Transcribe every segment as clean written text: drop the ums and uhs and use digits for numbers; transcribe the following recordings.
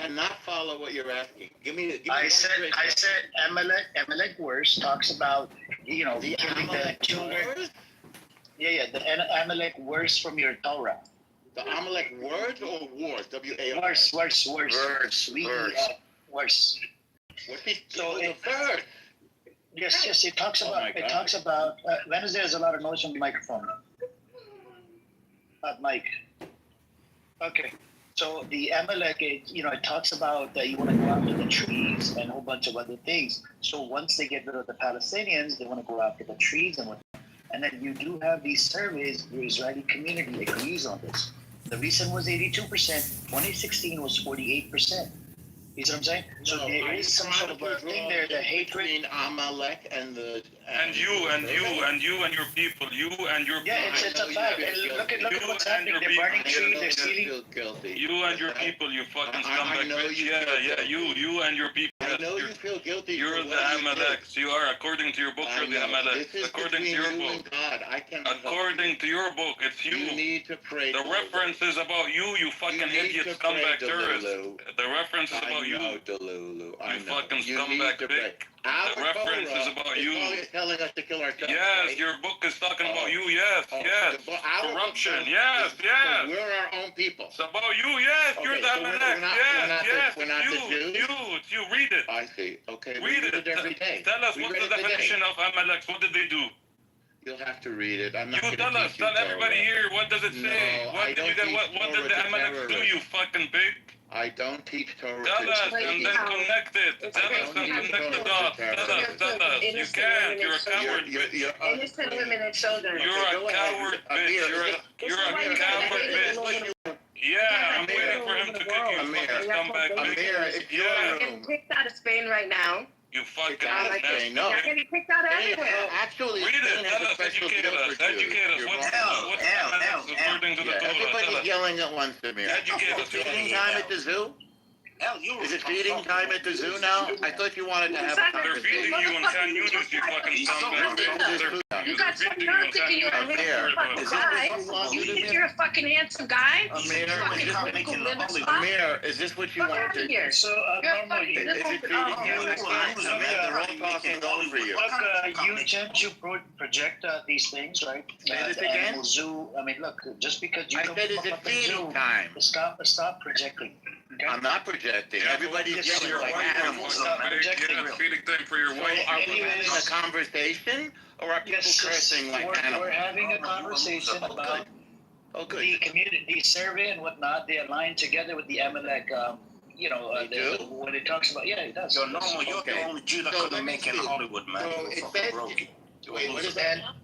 cannot follow what you're asking. Give me I said Amalek worse talks about the killing the Amalek children. words? Yeah, the Amalek worse from your Torah. The Amalek words or wars? W-A-R. Worse. Words. Worse. What's the So the verse? Yes. It talks Oh about. my It God. talks about. Wednesday, there's a lot of noise from the microphone. Mic. Okay. So the Amalek, it talks about that you want to go after the trees and a whole bunch of other things. So once they get rid of the Palestinians, they want to go after the trees and whatnot. And then you do have these surveys. The Israeli community agrees on this. The recent was 82%. 2016 was 48%. You see what I'm saying? So there is some sort of a thing there, the hatred. Between Amalek and the... And you and your people, Yeah, it's a fact. And look at what's happening. They're burning trees, they're stealing. You and your people, you fucking scumbag bitch. Yeah, you and your people. I know you feel guilty. You're the Amaleks. You are, according to your book, you're the Amaleks. According to your book. According to your book, it's you. You need to pray. The reference is about you fucking idiot scumbag terrorist. The reference is about you. Delulu. You fucking scumbag bitch. The reference is about you. It's telling us to kill ourselves. Yes, right? your book is talking about you. Yes. Corruption. So Yes. we're our own people. It's about you. Yes, Okay, you're the so Amalek. Yes. we're not the Jews? It's you. Read it. I see. Okay, Read it. every day. Tell us We what's read the it today. definition of Amaleks. What did they do? You'll have to read it. I'm not You gonna tell us. teach you Tell everybody Torah. here. What does it say? No, What I did don't you teach What did Torah the to Amaleks do? terrorists. You fucking pig. I don't teach Torah. Tell us Wait, and then how? connect it. It's Tell okay. us and You connect the don't dots. need to Tell us. You Innocent can't. women You're a and children. coward, bitch. Innocent women and children. You're a coward, bitch. You're a coward, bitch. Yeah, I'm waiting for him to kick you, Amir. fucking scumbag Amir, bitch. it's your Yeah, You're getting kicked out of Spain right now. you fucking out of nasty Spain, no. You're bitch. getting kicked out everywhere. Actually, Read Spain it. has Tell a us. special Educate deal us. for Jews. Educate us. You're What's wrong. Amaleks according to the Yeah, Torah? Tell everybody's us. yelling at once, Amir. Educate us. Is it feeding time at the zoo? Is it feeding time at the zoo now? I thought you wanted to have a They're feeding you in San Yunus, you fucking scumbag bitch. You got some nerve thinking you're a Amir, fucking is guy. this what you You think want? you're a fucking handsome guy? Amir, Fucking political limit spot? Amir, is this what you Fuck wanted out to of here. So You're normally, fucking- Is it feeding you? They're all talking over you. look, you tend to project these things, right? Say this The again? animal zoo. I mean, look, just because you I don't said, is come it up with a feeding zoo, time? stop projecting. Okay? I'm not projecting. Everybody's Yes, yelling you're like right. animals. Stop Yeah, projecting. it's feeding time for your So wife. are we anyways- having a conversation or are people cursing like we're animals? having a conversation about Oh, good. the community survey and whatnot. They align together with the Amalek. They do? When it talks about, yeah, it does. You're normal. You're Okay. the only Jew that So couldn't let me make it in see. Hollywood, man. So You it fucking says- broke it. Wait, what is And that?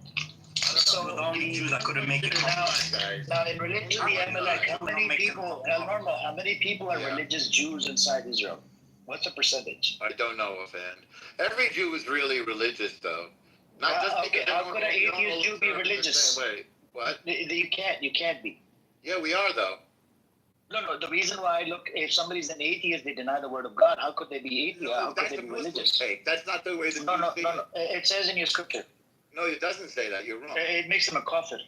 so You're the only Jew that couldn't make it in now, Hollywood. now in relation to the Amalek, how many people, Normal, how many people are Yeah. religious Jews inside Israel? What's the percentage? I don't know offhand. Every Jew is really religious, though. Not just Okay, because how they could don't an atheist all Jew be serve the religious? same way. What? You can't be. Yeah, we are, though. No, the reason why, look, if somebody's an atheist, they deny the word of God. How could they be atheist? How could That's they a be Muslim religious? take. That's not the way the No, Jews see no. It says in your scripture. No, it doesn't say that. You're wrong. It makes them a kafir.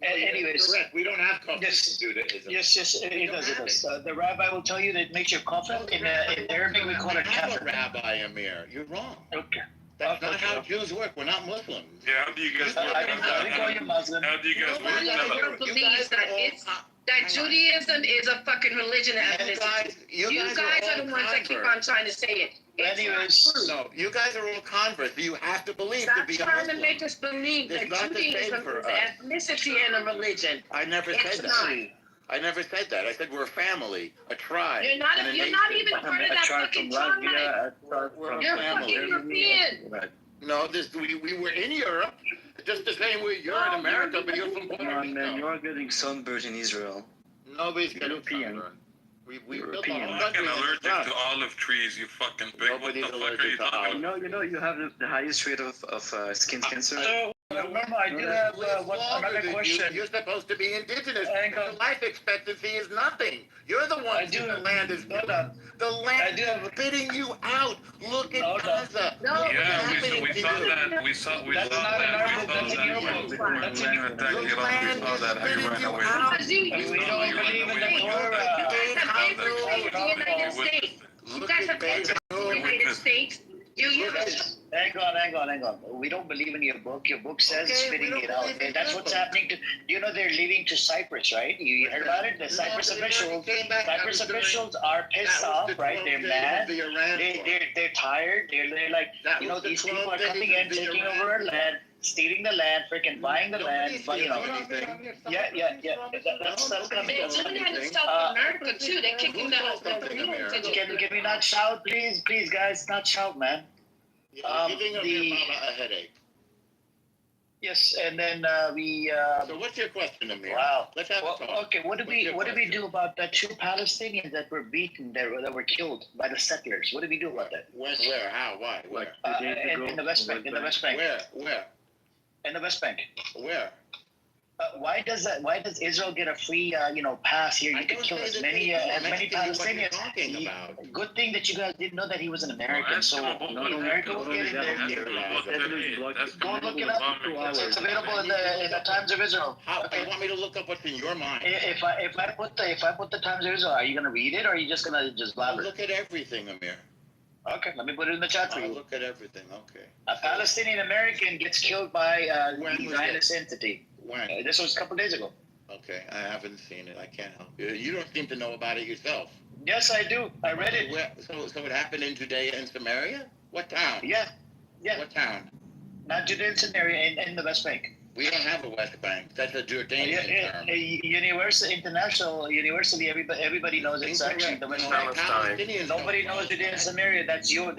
Anyways, Correct. We don't have coffee Yes. in Judaism. yes, it does. The rabbi will tell you that it makes you a kafir. In Arabic, we call it We have a kafir. rabbi, Amir. You're wrong. Okay. That's not Okay. how Jews work. We're not Muslims. Yeah, how do you guys work? I didn't call you Muslim. How do you guys work? You Tell us. don't believe that that Judaism is a fucking religion and ethnicity. You guys are the ones that keep on trying to say it. It's Anyways, not true. No, you guys are all converts. You have to believe to Stop be a trying to Muslim. make us believe that It's not the same Judaism for is us. an ethnicity and a religion. I never It's said not. that. I never said that. I said we're a family, a tribe. You're not. and a You're not nation. even part of that fucking tribe. We're a You're family. fucking European. No, we were in Europe, just the same way you're in America, but you're from Puerto Come on, man, Rico. you're getting sunburned in Israel. Nobody's getting European. sunburned. We built European. a I'm whole fucking country on the allergic sun. to olive trees, you fucking pig. What Nobody's the fuck are allergic you to talking olive. about? You know, you have the highest rate of skin cancer. Norma, I do have another question. You're supposed to be indigenous. Hang on. The life expectancy is nothing. You're the one do who the have- land is hold on. The land I do have- is spitting you out. Look at Hold on. Gaza. No. Look what's Yeah, happening we to saw you. that. We saw That's not in our book, that's in your book. That's in your When you attacked The Iran, we land saw is that. How you spitting ran you away. out. Because you We don't believe in the Torah. Stay have the United States. You guys have entered the United States. Do you? Hang on. We don't believe in your book. Your book says spitting it out. And that's what's happening to. You know they're leaving to Cyprus, right? You heard about it? The Cyprus officials are pissed off, right? They're mad. They're tired. They're like, you know, these people are coming in, taking over our land, stealing the land, freaking buying the land. But you know, yeah. That's coming. They're doing that in South America too. They're kicking the Can we not shout, please, guys? Not shout, man. You're giving your mama a headache. Yes, and then we. So what's your question, Amir? Wow. Let's have a talk. Okay, what do we do about the 2 Palestinians that were beaten, that were killed by the settlers? What do we do about that? When? Where? How? Why? Where? In the West Bank. In the West Bank. Where? In the West Bank. Where? Why does Israel get a free pass here? You can kill as many Palestinians. Talking about. Good thing that you guys didn't know that he was an American. So America will get in there. Go look it up. It's available in the Times of Israel. How? You want me to look up what's in your mind? If I put the Times of Israel, are you gonna read it or are you just gonna blabber? Look at everything, Amir. Okay, let me put it in the chat for I'll you. look at everything. Okay. A Palestinian American gets killed by When the was Zionist entity. When? This was a couple days ago. Okay, I haven't seen it. I can't help you. You don't seem to know about it yourself. Yes, I do. I read it. So it happened in Judea and Samaria? What town? Yeah. What town? Not Judea and Samaria, in the West Bank. We don't have a West Bank. That's a Jordanian term. Universally, everybody knows it's actually the West Bank. Palestinians Nobody knows Judea and Samaria. That's your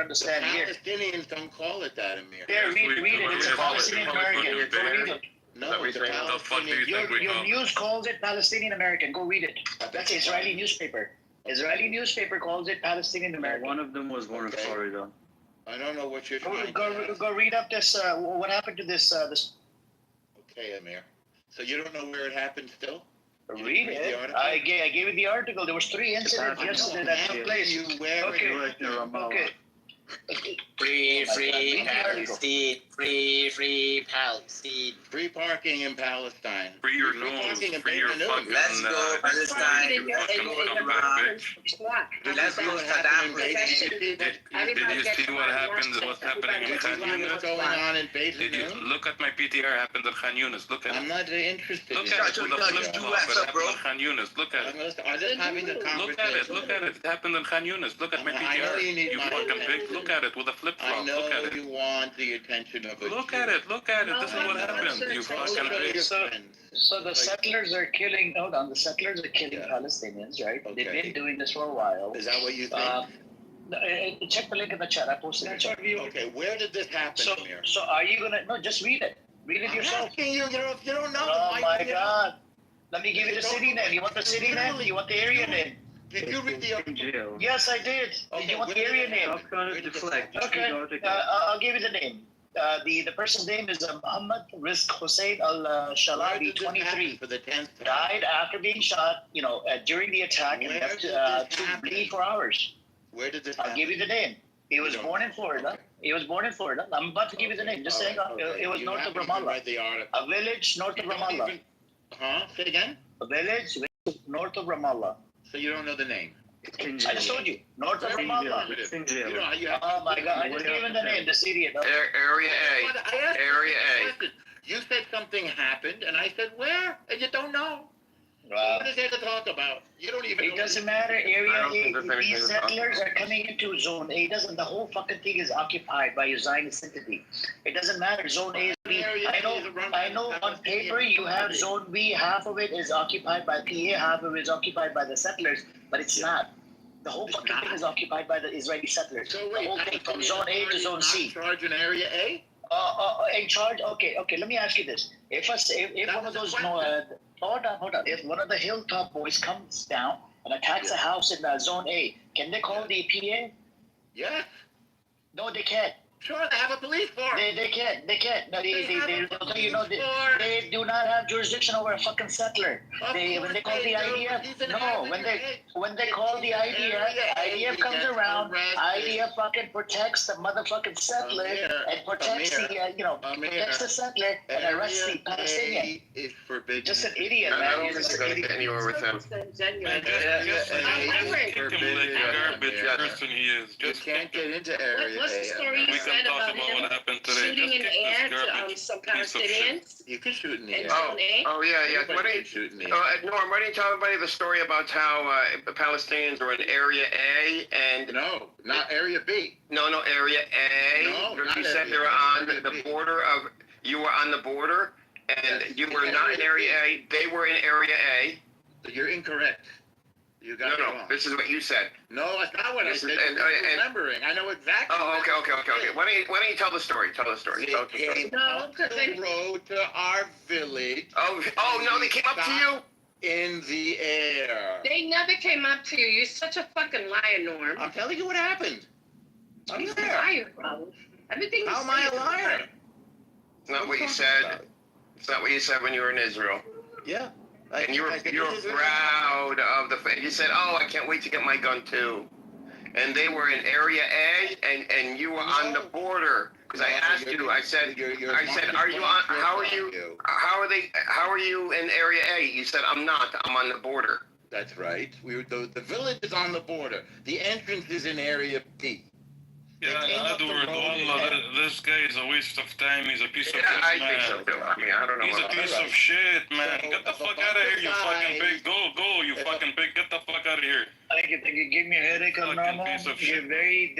understanding here. Palestinians don't call it that, Amir. There, read it. It's a Palestinian American. Go read it. No, it's a Palestinian. Your news calls it Palestinian American. Go read it. That's Israeli newspaper. Israeli newspaper calls it Palestinian American. One of them was born in Florida. I don't know what you're trying to Go read up this. What happened to this? Okay, Amir. So you don't know where it happened still? Read it. I gave you the article. There was 3 incidents yesterday that took place. Okay. Free Palestine. Free Palestine. Free parking in Palestine. Free your nose, free your fucking... Let's go, Palestine. Let's go, Saddam Did you see what's happening in Khan Yunis? What's going on in Beirut? Did you look at my PTR happened in Khan Yunis? Look at I'm it. not interested. Look at it with the flip flop. It happened in Khan Yunis. Look at it. I'm just having the conversation. Look at it. It happened in Khan Yunis. Look at my I know you need PTR. You my fucking pig. attention. Look at it with a flip I flop. Look at know it. you want the attention of a Look Jew. at it. This is what happened. You fucking pig. So the settlers are killing. Hold on, the settlers are killing Palestinians, right? Okay. They've been doing this for a while. Is that what you think? Check the link in the chat. I posted it. Okay, where did this happen, Amir? So are you gonna? No, just read it. Read it I'm yourself. asking you, you don't know. Oh my God! Let me give you the city name. You want the city name? You want the area name? Did you read the article? Yes, I did. Okay, You want the where area did it name? happen? Stop trying to deflect. Just Okay. read the article. I'll give you the name. The person's name is Muhammad Rizq Hussein Al Where Shalabi, did this happen 23. for the 10th time? Died after being shot. During the attack, and Where left did this to happen? bleed for hours. Where did this I'll happen? give you the name. He was don't born in know. Florida. Okay. He was born in Florida. I'm about to give you the name. Just hang on. It was north of Ramallah. Read the article. A village north of You don't Ramallah. even- Huh? Say again? A village north of Ramallah. So you don't know the name? I just told you. North of Ramallah. It's in You jail. know, you have Oh my God. I just gave him the name. The city. Area I asked Area you A. a question. You said something happened, and I said, where? And you don't know. Wow. What is there to talk about? You don't even know. It doesn't matter. Area I don't think A. there's anything These to talk settlers are coming into Zone A. The whole fucking thing is occupied by a Zionist entity. It doesn't matter. Zone A is B. I know on paper you have Zone B. Half of it is occupied by PA. Half of it is occupied by the settlers. But it's not. The whole fucking thing is occupied by the Israeli settlers. So The wait, whole thing from Zone A to Zone C. Charge in Area A? In charge. Okay. Let me ask you this: If one of those hold on. If one of the hilltop boys comes down and attacks a house in Zone A, can they call the PA? Yeah. No, they can't. Sure, they have a police force. They can't. No, They have a they'll tell you, no, police force. they do not have jurisdiction over a fucking settler. Of When they call course the they do. IDF, He's an no, area when they A. call the He's an IDF, area A. IDF He comes gets around, arrested. IDF fucking protects the motherfucking settler and protects protects the settler and arrests the Palestinian. Is forbidden. Just an idiot, I man. don't You're think just you're an going to idiot. get anywhere with him. Man, just kick him like a garbage person he is. You Just can't kick him. get into area What's the A. story We you can said talk about about what him happened today. shooting Just in the kick air this to garbage some piece of shit. Palestinians? You can shoot in the In air. zone A? Oh yeah. Anybody Why don't can you, shoot in the air. Norm, why don't you tell everybody the story about how the Palestinians were in Area A and No, not area B. no, Area A. No, not you said Area they were A, on Area the B. border of. You were on the border, and Yes, you in were not in Area Area A. They were in Area A. You're incorrect. You got it No, wrong. this is what you said. No, that's not what I This is- said. and- You're and- remembering. I know exactly. Oh, what okay. it is. Why don't you tell the story? Tell the story. They Tell the story. came No, up because the road to our village Oh no, they came up to you. in the air. They never came up to you. You're such a fucking liar, Norm. I'm telling you what happened. I'm He's a there. liar, bro. Everything you How am say I a is liar? It's not what you What said. are you It's not what you said when you were in Israel. Yeah. And you were proud of the fact. You said, "Oh, I can't wait to get my gun too." And they were in Area A, and you were on the border. Because I asked you, I said, "Are you on? How are you? How are they? How are you in Area A?" You said, "I'm not. I'm on the border." That's right. The village is on the border. The entrance is in area B. Yeah, They came up the Edward, road wallah, in this guy is a waste of time. He's a piece of Yeah, shit, I think so man. too. I mean, I don't know. He's a What piece Alright. of shit, man. So, Get the if a fuck bunch out of of here, you fucking guys- pig. Go, you if a- fucking pig. Get the fuck out of here. I think you give me a headache, Fucking Norma. piece of You're a shit. very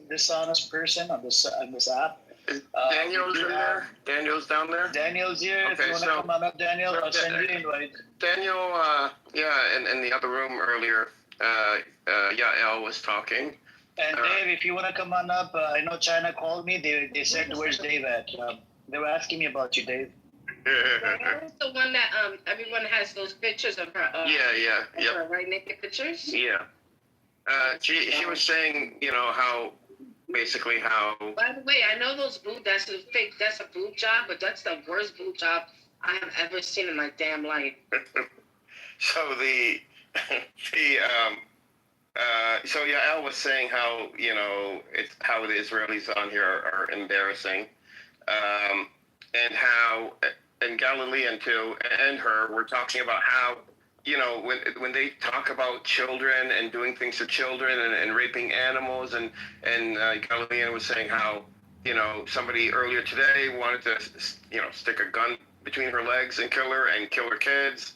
dishonest person on this app. Is Daniel's in there? Daniel's down there. Daniel's here. If Okay, you want to so- come on up, Daniel, so I'll send you an invite. Daniel, in the other room earlier, Yael was talking. And Dave, if you want to come on up, I know China called me. They said, "Where's Dave at?" They were asking me about you, Dave. That was the one that everyone has those pictures of her. Yeah. Her right naked pictures. Yeah. She was saying, how basically how. By the way, I know those boob. That's a fake. That's a boob job, but that's the worst boob job I have ever seen in my damn life. So so Yael was saying how it's how the Israelis on here are embarrassing, and how and Galilean too and her were talking about how when they talk about children and doing things to children and raping animals and Galilean was saying how somebody earlier today wanted to stick a gun between her legs and kill her kids.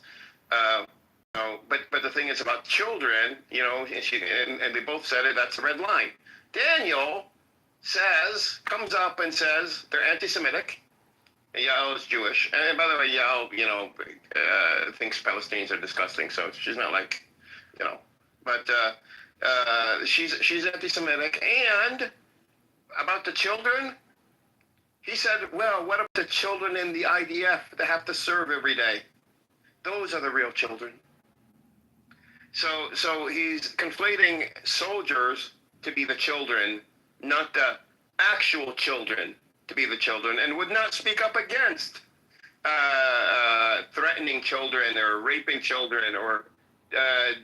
But the thing is about children, and they both said it. That's a red line. Daniel comes up and says they're anti-Semitic. Yael is Jewish, and by the way, Yael, thinks Palestinians are disgusting. So she's not like, but she's anti-Semitic. And about the children, he said, well, what about the children in the IDF that have to serve every day? Those are the real children. So he's conflating soldiers to be the children, not the actual children to be the children, and would not speak up against threatening children or raping children or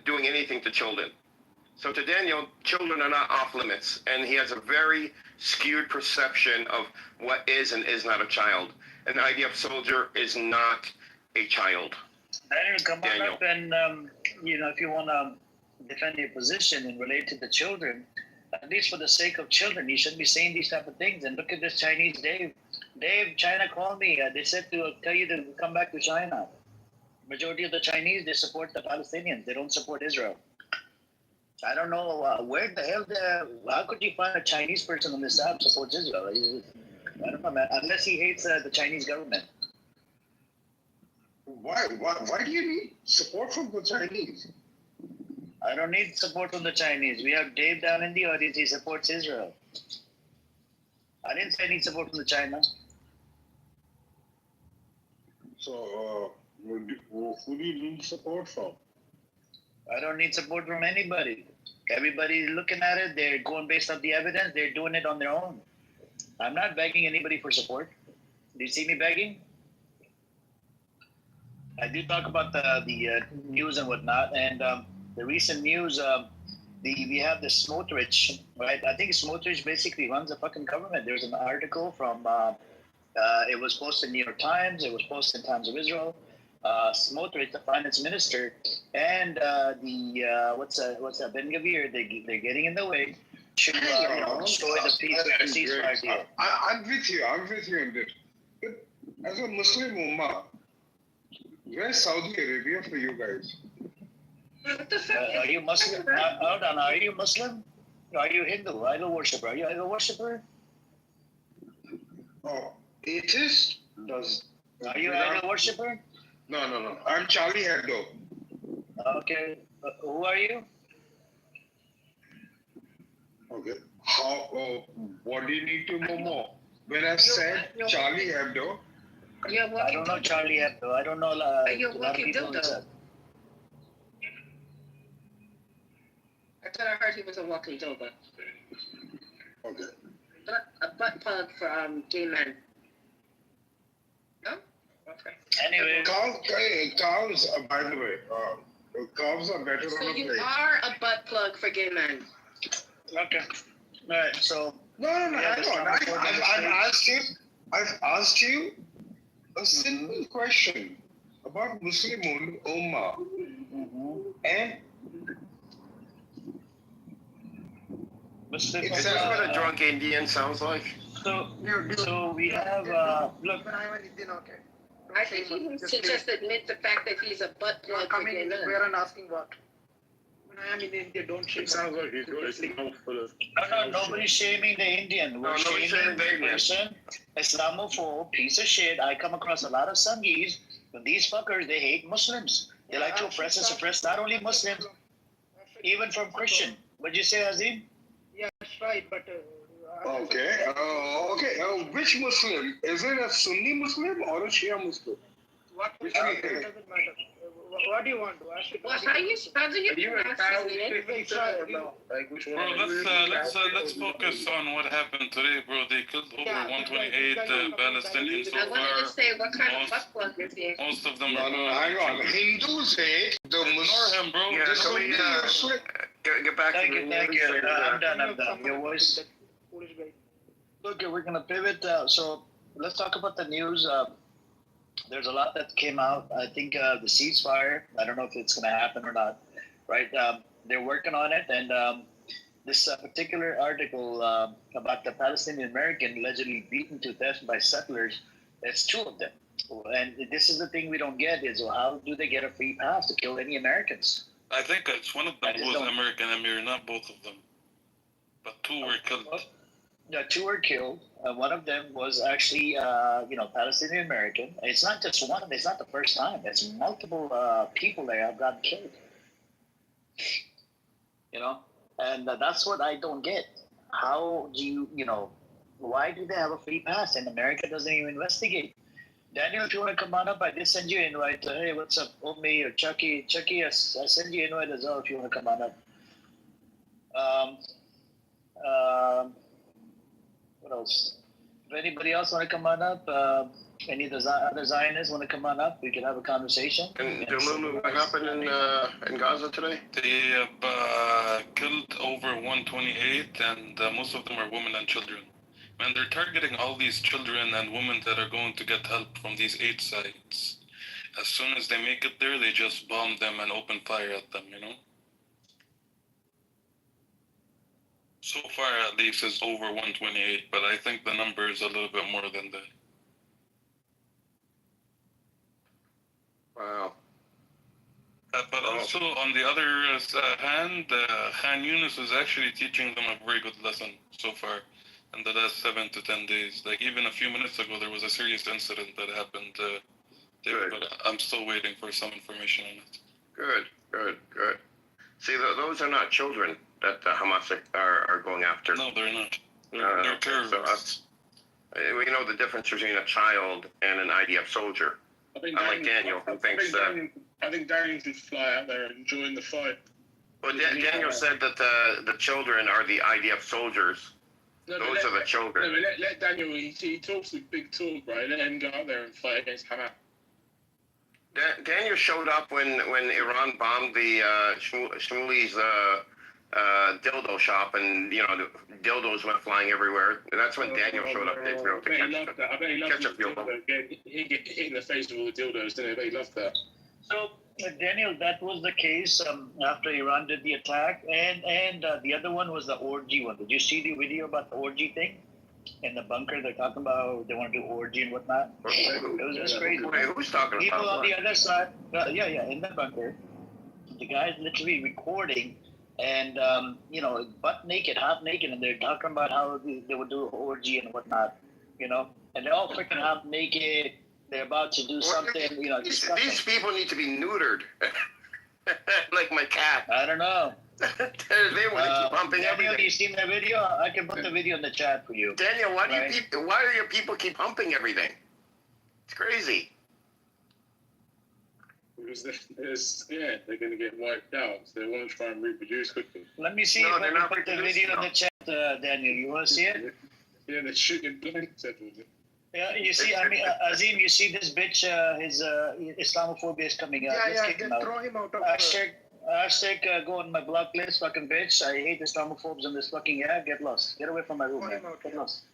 doing anything to children. So to Daniel, children are not off limits, and he has a very skewed perception of what is and is not a child. And the idea of soldier is not a child. Daniel, come Daniel. on up and, if you want to defend your position and relate to the children, at least for the sake of children, you shouldn't be saying these type of things. And look at this Chinese Dave. Dave, China called me. They said to tell you to come back to China. Majority of the Chinese, they support the Palestinians. They don't support Israel. I don't know where the hell how could you find a Chinese person on this app supports Israel? I don't know, man. Unless he hates the Chinese government. Why do you need support from the Chinese? I don't need support from the Chinese. We have Dave down in the audience. He supports Israel. I didn't say I need support from the China. So, who do you need support from? I don't need support from anybody. Everybody's looking at it. They're going based on the evidence. They're doing it on their own. I'm not begging anybody for support. Do you see me begging? I do talk about the news and whatnot, and the recent news. We have the Smotrich, right? I think Smotrich basically runs the fucking government. There's an article from. It was posted in New York Times. It was posted in Times of Israel. Smotrich, the finance minister, and what's that? Ben Gavir. They're getting in the way to destroy the peace of the ceasefire deal. I'm with you. I'm with you in this. But as a Muslim Ummah, where's Saudi Arabia for you guys? What the fuck? Are you Muslim? Hold on. Are you Muslim? Are you Hindu? Idol worshiper? Are you idol worshiper? Oh, atheist? Are you idol worshiper? No. I'm Charlie Hebdo. Okay. Who are you? Okay. What do you need to know more? When I said Charlie Hebdo, You're I walking don't know Charlie Hebdo. I don't know a lot You're of walking people. dildo. I thought I heard he was a walking dildo. okay. A butt plug for gay men. No? Okay. Anyway, Cows, by the way, cows are better So on a you plate. are a butt plug for gay men. okay. All right. So No, Yeah, hang on. I've asked you a simple question about Muslim Ummah and Muslim. Is this what a drunk Indian sounds like? So we have look. I think he needs to just admit the fact that he's a butt plug for gay men. and asking what? When I am in India, don't shame. it sounds like he's going to No, nobody's shaming the Indian. We're nobody's shaming shaming the the Indian. person, Islamophobe, piece of shit. I come across a lot of Sangis. But these fuckers, they hate Muslims. They like to oppress and suppress not only Muslims, even from Christian. What'd you say, Azim? Yeah, that's right, but. Okay. Which Muslim? Is it a Sunni Muslim or a Shia Muslim? Which one? doesn't matter. What do you want to ask? Well, how do you pronounce his name? Bro, let's focus on what happened today, bro. They killed over 128 Palestinians so I wanted to far. say what kind of butt plug is he? Most of them No, are. hang on. Hindus hate the Ignore Muslim. him, bro. Yeah, Just can we Muslim. get back Thank to you, the thank news? you. and, I'm done. Your voice. Foolish guy. Okay, we're gonna pivot. So let's talk about the news. There's a lot that came out. I think the ceasefire. I don't know if it's gonna happen or not. Right? They're working on it, and this particular article about the Palestinian American allegedly beaten to death by settlers. It's two of them, and this is the thing we don't get: is how do they get a free pass to kill any Americans? I think it's one of them who was American Emir, not both of them. But two were killed. Yeah, two were killed. One of them was actually, Palestinian American. It's not just one. It's not the first time. It's multiple people that have gotten killed. And that's what I don't get. How do why do they have a free pass and America doesn't even investigate? Daniel, if you want to come on up, I did send you an invite. Hey, what's up, Omi or Chucky? Chucky, I send you an invite as well if you want to come on up. What else? If anybody else want to come on up, any other Zionists want to come on up, we can have a conversation. And Jalulu, what happened in Gaza today? They killed over 128, and most of them are women and children. Man, they're targeting all these children and women that are going to get help from these 8 sites. As soon as they make it there, they just bomb them and open fire at them, So far, at least, it's over 128, but I think the number is a little bit more than that. Wow. But also, on the other hand, Khan Yunus is actually teaching them a very good lesson so far in the last 7 to 10 days. Like, even a few minutes ago, there was a serious incident that happened there, but I'm still waiting for some information on it. Good. See, those are not children that Hamas are going after. No, they're not. They're terrorists. We know the difference between a child and an IDF soldier. Unlike Daniel, who thinks that. I think Daniel should fly out there and join the fight. Well, Daniel said that the children are the IDF soldiers, No, but Those are the no, children. but let Daniel. He talks a big talk, bro. Let him go out there and fight against Hamas. Daniel showed up when Iran bombed the Shmuli's dildo shop, and the dildos went flying everywhere. That's when Daniel showed up to Israel to I bet he loved catch a few of them. He get hit in the face with all the dildos, didn't he? I bet he loved that. So, Daniel, that was the case after Iran did the attack, and the other one was the orgy one. Did you see the video about the orgy thing in the bunker? They're talking about they want to do orgy and whatnot. It was just crazy. Who's talking People about on the other side, in the bunker, the guy's literally recording, and butt naked, half naked, and they're talking about how they would do orgy and whatnot, and they're all freaking half naked. They're about to do something, These people need to be neutered, like my cat. I don't know. They want to keep pumping Daniel, everything. you seen that video? I can put the video in the chat for you. Daniel, why do your people keep pumping everything? It's crazy. Because they're going to get wiped out. So they want to try and reproduce quickly. Let me see if I can put the video in the chat, Daniel. You want to see it? Yeah, they're shooting blanks at them. Yeah, you see, Azim, you see this bitch, his Islamophobia is coming out. Let's kick him out. Throw him out of Hashtag go on my block list, fucking bitch. I hate Islamophobes in this fucking get lost. Get away from my room, man. Get lost.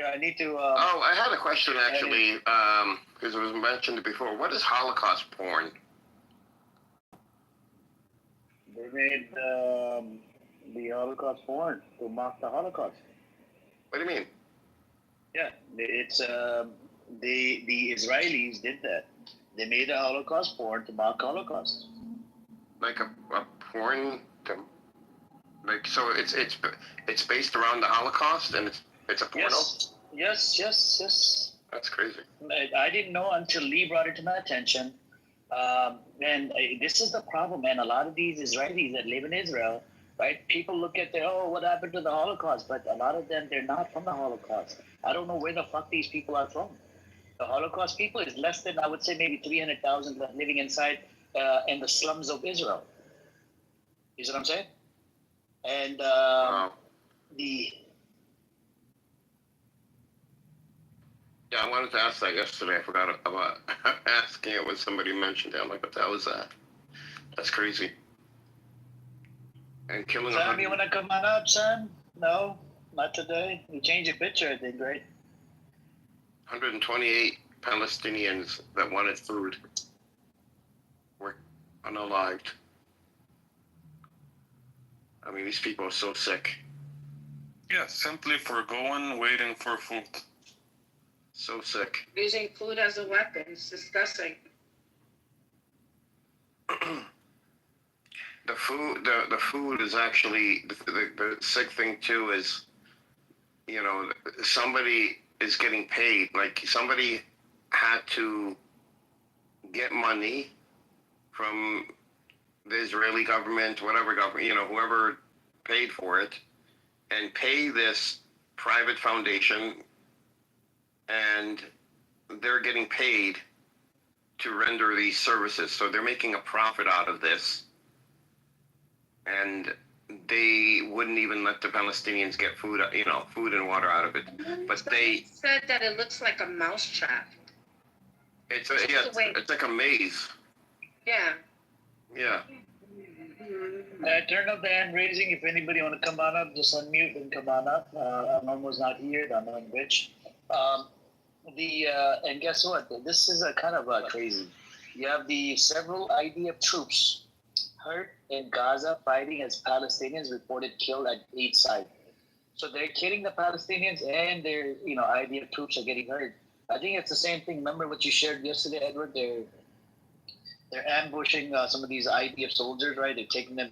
Yeah, I need to. I had a question actually, because it was mentioned before. What is Holocaust porn? They made the Holocaust porn to mock the Holocaust. What do you mean? Yeah, it's the Israelis did that. They made a Holocaust porn to mock Holocaust. Like a porn, so it's based around the Holocaust, and it's a porno. Yes. That's crazy. I didn't know until Lee brought it to my attention. And this is the problem, man. A lot of these Israelis that live in Israel, right? People look at what happened to the Holocaust, but a lot of them, they're not from the Holocaust. I don't know where the fuck these people are from. The Holocaust people is less than, I would say, maybe 300,000 living inside in the slums of Israel. You see what I'm saying? And Wow. Yeah, I wanted to ask that yesterday. I forgot about asking it when somebody mentioned it. I'm like, what the hell is that? That's crazy. And killing Sam, you want to come on up, Sam? No, not today. You changed your picture, I think, right? 128 Palestinians that wanted food were unalived. I mean, these people are so sick. Yeah, simply for going, waiting for food. So sick. Using food as a weapon. It's disgusting. The food is actually the sick thing too is, somebody is getting paid. Like somebody had to get money from the Israeli government, whatever government, whoever paid for it, and pay this private foundation, and they're getting paid to render these services. So they're making a profit out of this. And they wouldn't even let the Palestinians get food and water out of it. But they said that it looks like a mousetrap. It's like a maze. Yeah. Yeah. Turn up the hand raising. If anybody want to come on up, just unmute and come on up. Anon was not here. The unknown bitch. And guess what? This is a kind of crazy. You have the several IDF troops hurt in Gaza fighting as Palestinians reported killed at each side. So they're killing the Palestinians and their IDF troops are getting hurt. I think it's the same thing. Remember what you shared yesterday, Edward? They're ambushing some of these IDF soldiers, right? They're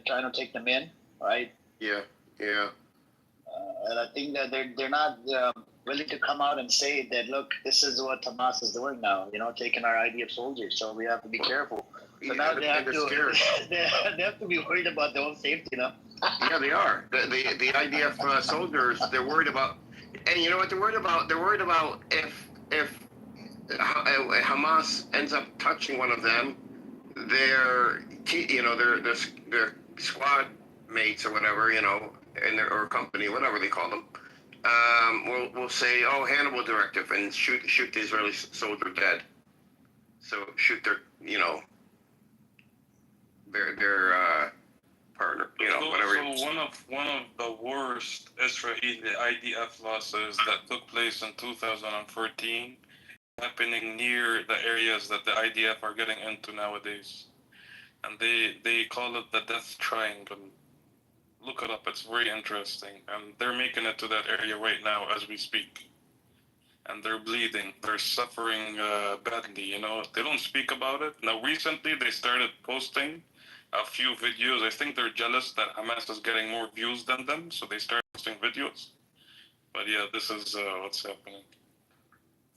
trying to take them in, right? Yeah. And I think that they're not willing to come out and say that, look, this is what Hamas is doing now, taking our IDF soldiers. So we have to be careful. So now they have to they have to be worried about their own safety, Yeah, they are. The IDF soldiers, they're worried about, and you know what they're worried about? They're worried about if Hamas ends up touching one of them, their squad mates or whatever, or company, whatever they call them, will say, "Oh, Hannibal directive," and shoot the Israeli soldier dead. So shoot their their partner, whatever. So one of the worst Israeli IDF losses that took place in 2014, happening near the areas that the IDF are getting into nowadays, and they call it the Death Triangle. Look it up; it's very interesting, and they're making it to that area right now as we speak. And they're bleeding. They're suffering badly. They don't speak about it. Now, recently, they started posting a few videos. I think they're jealous that Hamas is getting more views than them, so they start posting videos. But yeah, this is what's happening.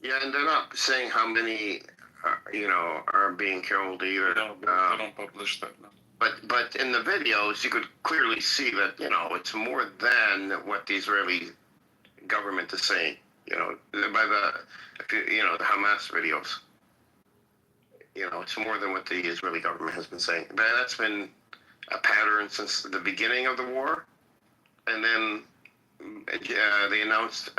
Yeah, and they're not saying how many, are being killed either. They don't publish that now. But in the videos, you could clearly see that it's more than what the Israeli government is saying. By the Hamas videos. It's more than what the Israeli government has been saying. That's been a pattern since the beginning of the war, and then they announced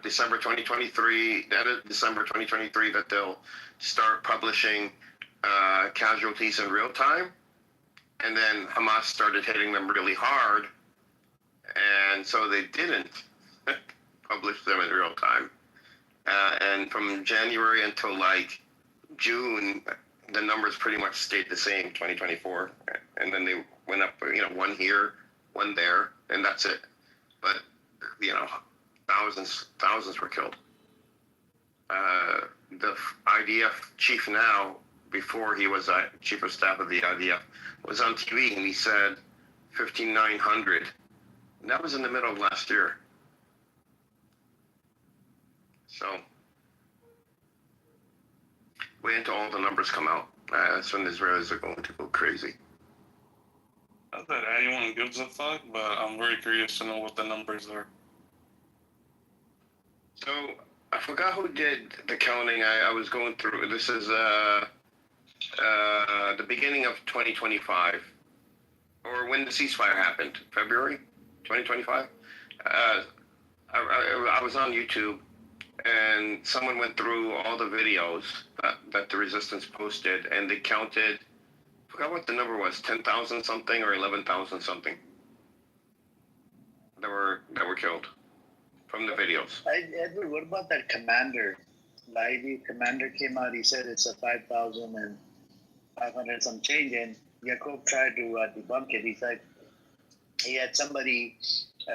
December 2023. That is December 2023 that they'll start publishing casualties in real time, and then Hamas started hitting them really hard, and so they didn't publish them in real time. And from January until June, the numbers pretty much stayed the same, 2024. And then they went up, one here, one there, and that's it. But, thousands were killed. The IDF chief now, before he was chief of staff of the IDF, was on TV and he said 5,900. And that was in the middle of last year. So, wait until all the numbers come out. That's when the Israelis are going to go crazy. Not that anyone gives a fuck, but I'm very curious to know what the numbers are. So, I forgot who did the counting. I was going through. This is the beginning of 2025, or when the ceasefire happened, February 2025. I was on YouTube. And someone went through all the videos that the resistance posted, and they counted, I forgot what the number was, 10,000 something or 11,000 something that were killed from the videos. Edward, what about that commander? The IDF commander came out, he said it's a 5,500 some change, and Yaakov tried to debunk it. He's like, he had somebody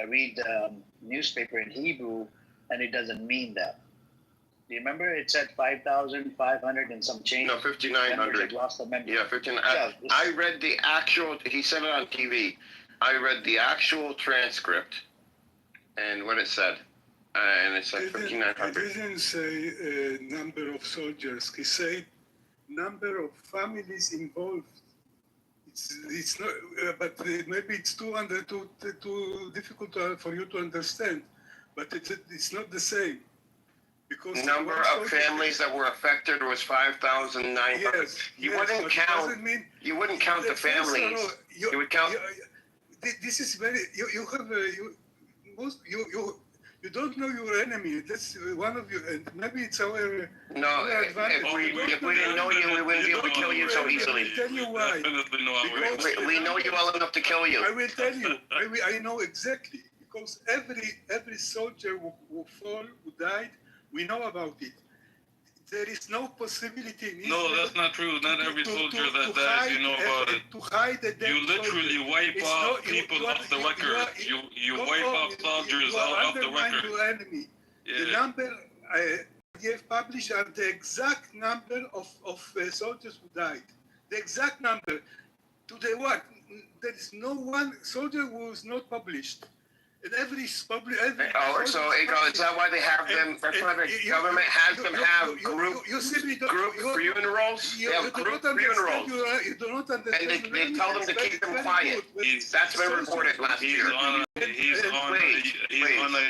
read the newspaper in Hebrew, and it doesn't mean that. Do you remember it said 5,500 and some change? No, 5,900. Lost the memory. Yeah, 5,900. I read the actual, he said it on TV. I read the actual transcript and what it said. And it said 5,900. He didn't say number of soldiers. He said number of families involved. It's not, but maybe it's too difficult for you to understand. But it's not the same. Because number of families that were affected was 5,900. Yes, You wouldn't count the families. You would count. This is very. You don't know your enemy. That's one of you, and maybe it's our. No, if we didn't know you, we wouldn't be able to kill you so easily. I will tell you why. We know you well enough to kill you. I will tell you. I know exactly. Because every soldier who fall, who died, we know about it. There is no possibility in Israel. No, that's not true. Not every soldier that dies, you know about it. To hide the dead you literally wipe off people off the record. You wipe off soldiers off the record. Your enemy. Yeah. The number IDF published are the exact number of soldiers who died. The exact number. To the what? There is no one soldier who is not published. And every so is that why they have them? That's why the government has them have group funerals. They have group funerals. You do not understand. And they tell them to keep them quiet. That's been reported last year. He's on a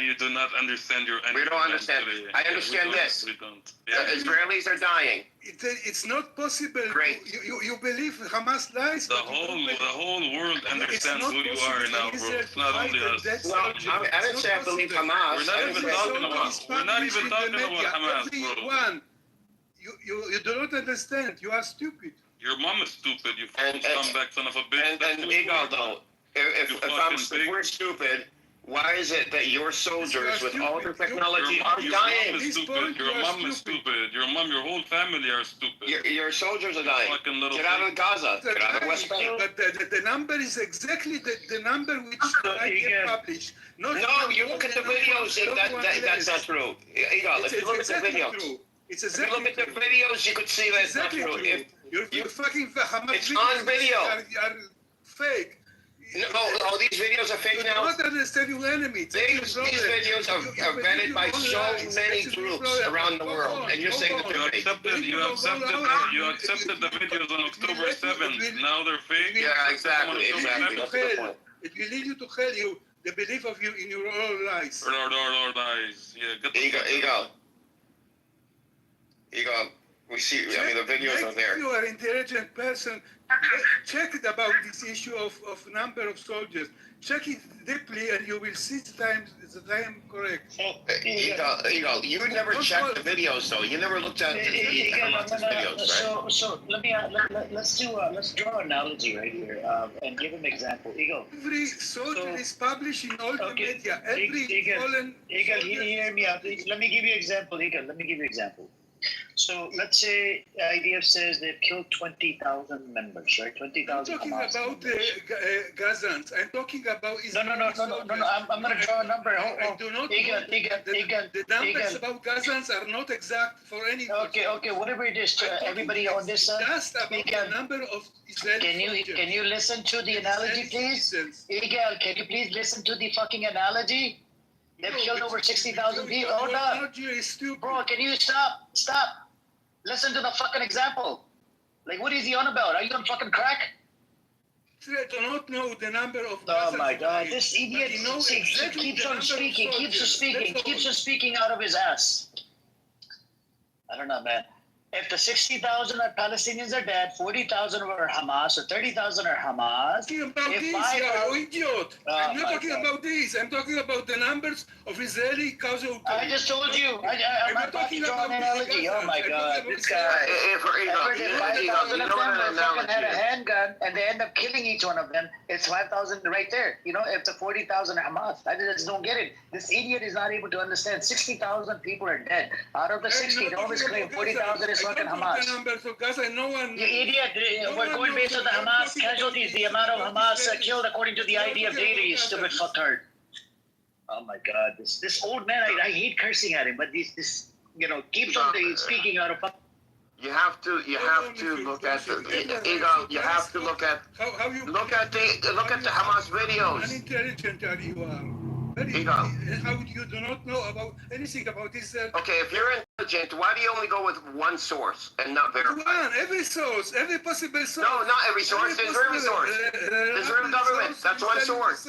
you do not not understand your enemy. We don't understand. Actually. I understand this. We don't. Yeah. Israelis are dying. It's not possible. Great. You believe Hamas lies. The whole world understands who you are now, bro. It's not only us. No, I didn't say I believe Hamas. We're not even talking about Hamas, bro. Everyone, you do not understand. You are stupid. Your mom is stupid. You fucking scumbag son of a bitch. And Igal, though, if we're stupid, why is it that your soldiers with all the technology are dying? Your mom is stupid. Your mom, your whole family are stupid. Your soldiers are dying. Get out of Gaza. Get out of West Bank. But the number is exactly the number which I published. No, you look at the videos. That's not true. Igal, if you look at the videos. If you look at the videos, you could see that's not true. You're fucking Hamas. It's on video. Are fake. No, these videos are fake now. You don't understand your enemy. These videos are vetted by so many groups around the world, and you're saying that they're fake. You accepted the videos on October 7th. Now they're fake. Yeah, exactly. That's the point. It will lead you to hell. The belief of you in your own lies. Our lies. Yeah. Ego. We see. I mean, the videos are there. If you are an intelligent person, check it about this issue of number of soldiers. Check it deeply, and you will see the time correct. Eagle, you never checked the videos, though. You never looked at the videos, right? So let's draw an analogy right here and give an example. Eagle. Every soldier is published in all the media. Every fallen. Eagle, hear me out. Let me give you an example. Eagle, let me give you an example. So let's say IDF says they've killed 20,000 members, right? 20,000 I'm talking Hamas about Gazans. I'm talking about No. I'm going to draw a number. I do not the numbers about Gazans are not exact for any. Okay. Whatever it is, everybody on this side. Just about the number of Israeli Can you listen to the analogy, please? Eagle, can you please listen to the fucking analogy? They've killed over 60,000 people. Hold on. Bro, can you stop? Listen to the fucking example. Like, what is he on about? Are you on fucking crack? I do not know the number of. Oh my God! This idiot keeps on speaking out of his ass. I don't know, man. If the 60,000 Palestinians are dead, 40,000 are Hamas, or 30,000 are Hamas. I'm talking about this, you idiot. I'm not talking about this. I'm talking about the numbers of Israeli casualties. I just told you. I'm not talking about an analogy. Oh my God, this guy. If 5,000 of them fucking had a handgun and they end up killing each one of them, it's 5,000 right there. You know, if the 40,000 are Hamas, I just don't get it. This idiot is not able to understand. 60,000 people are dead. Out of the 60, they always claim 40,000 is fucking Hamas. You idiot. We're going based on the Hamas casualties, the amount of Hamas killed according to the IDF data, you stupid fucktard. Oh my God, this old man, I hate cursing at him, but this keeps on speaking out of. You have to look at the Hamas videos. Unintelligent are you are. How you do not know about anything about this? Okay, if you're intelligent, why do you only go with one source and not verify? One, every source, every possible source. No, not every source. The Israeli source. The Israeli government. That's one source.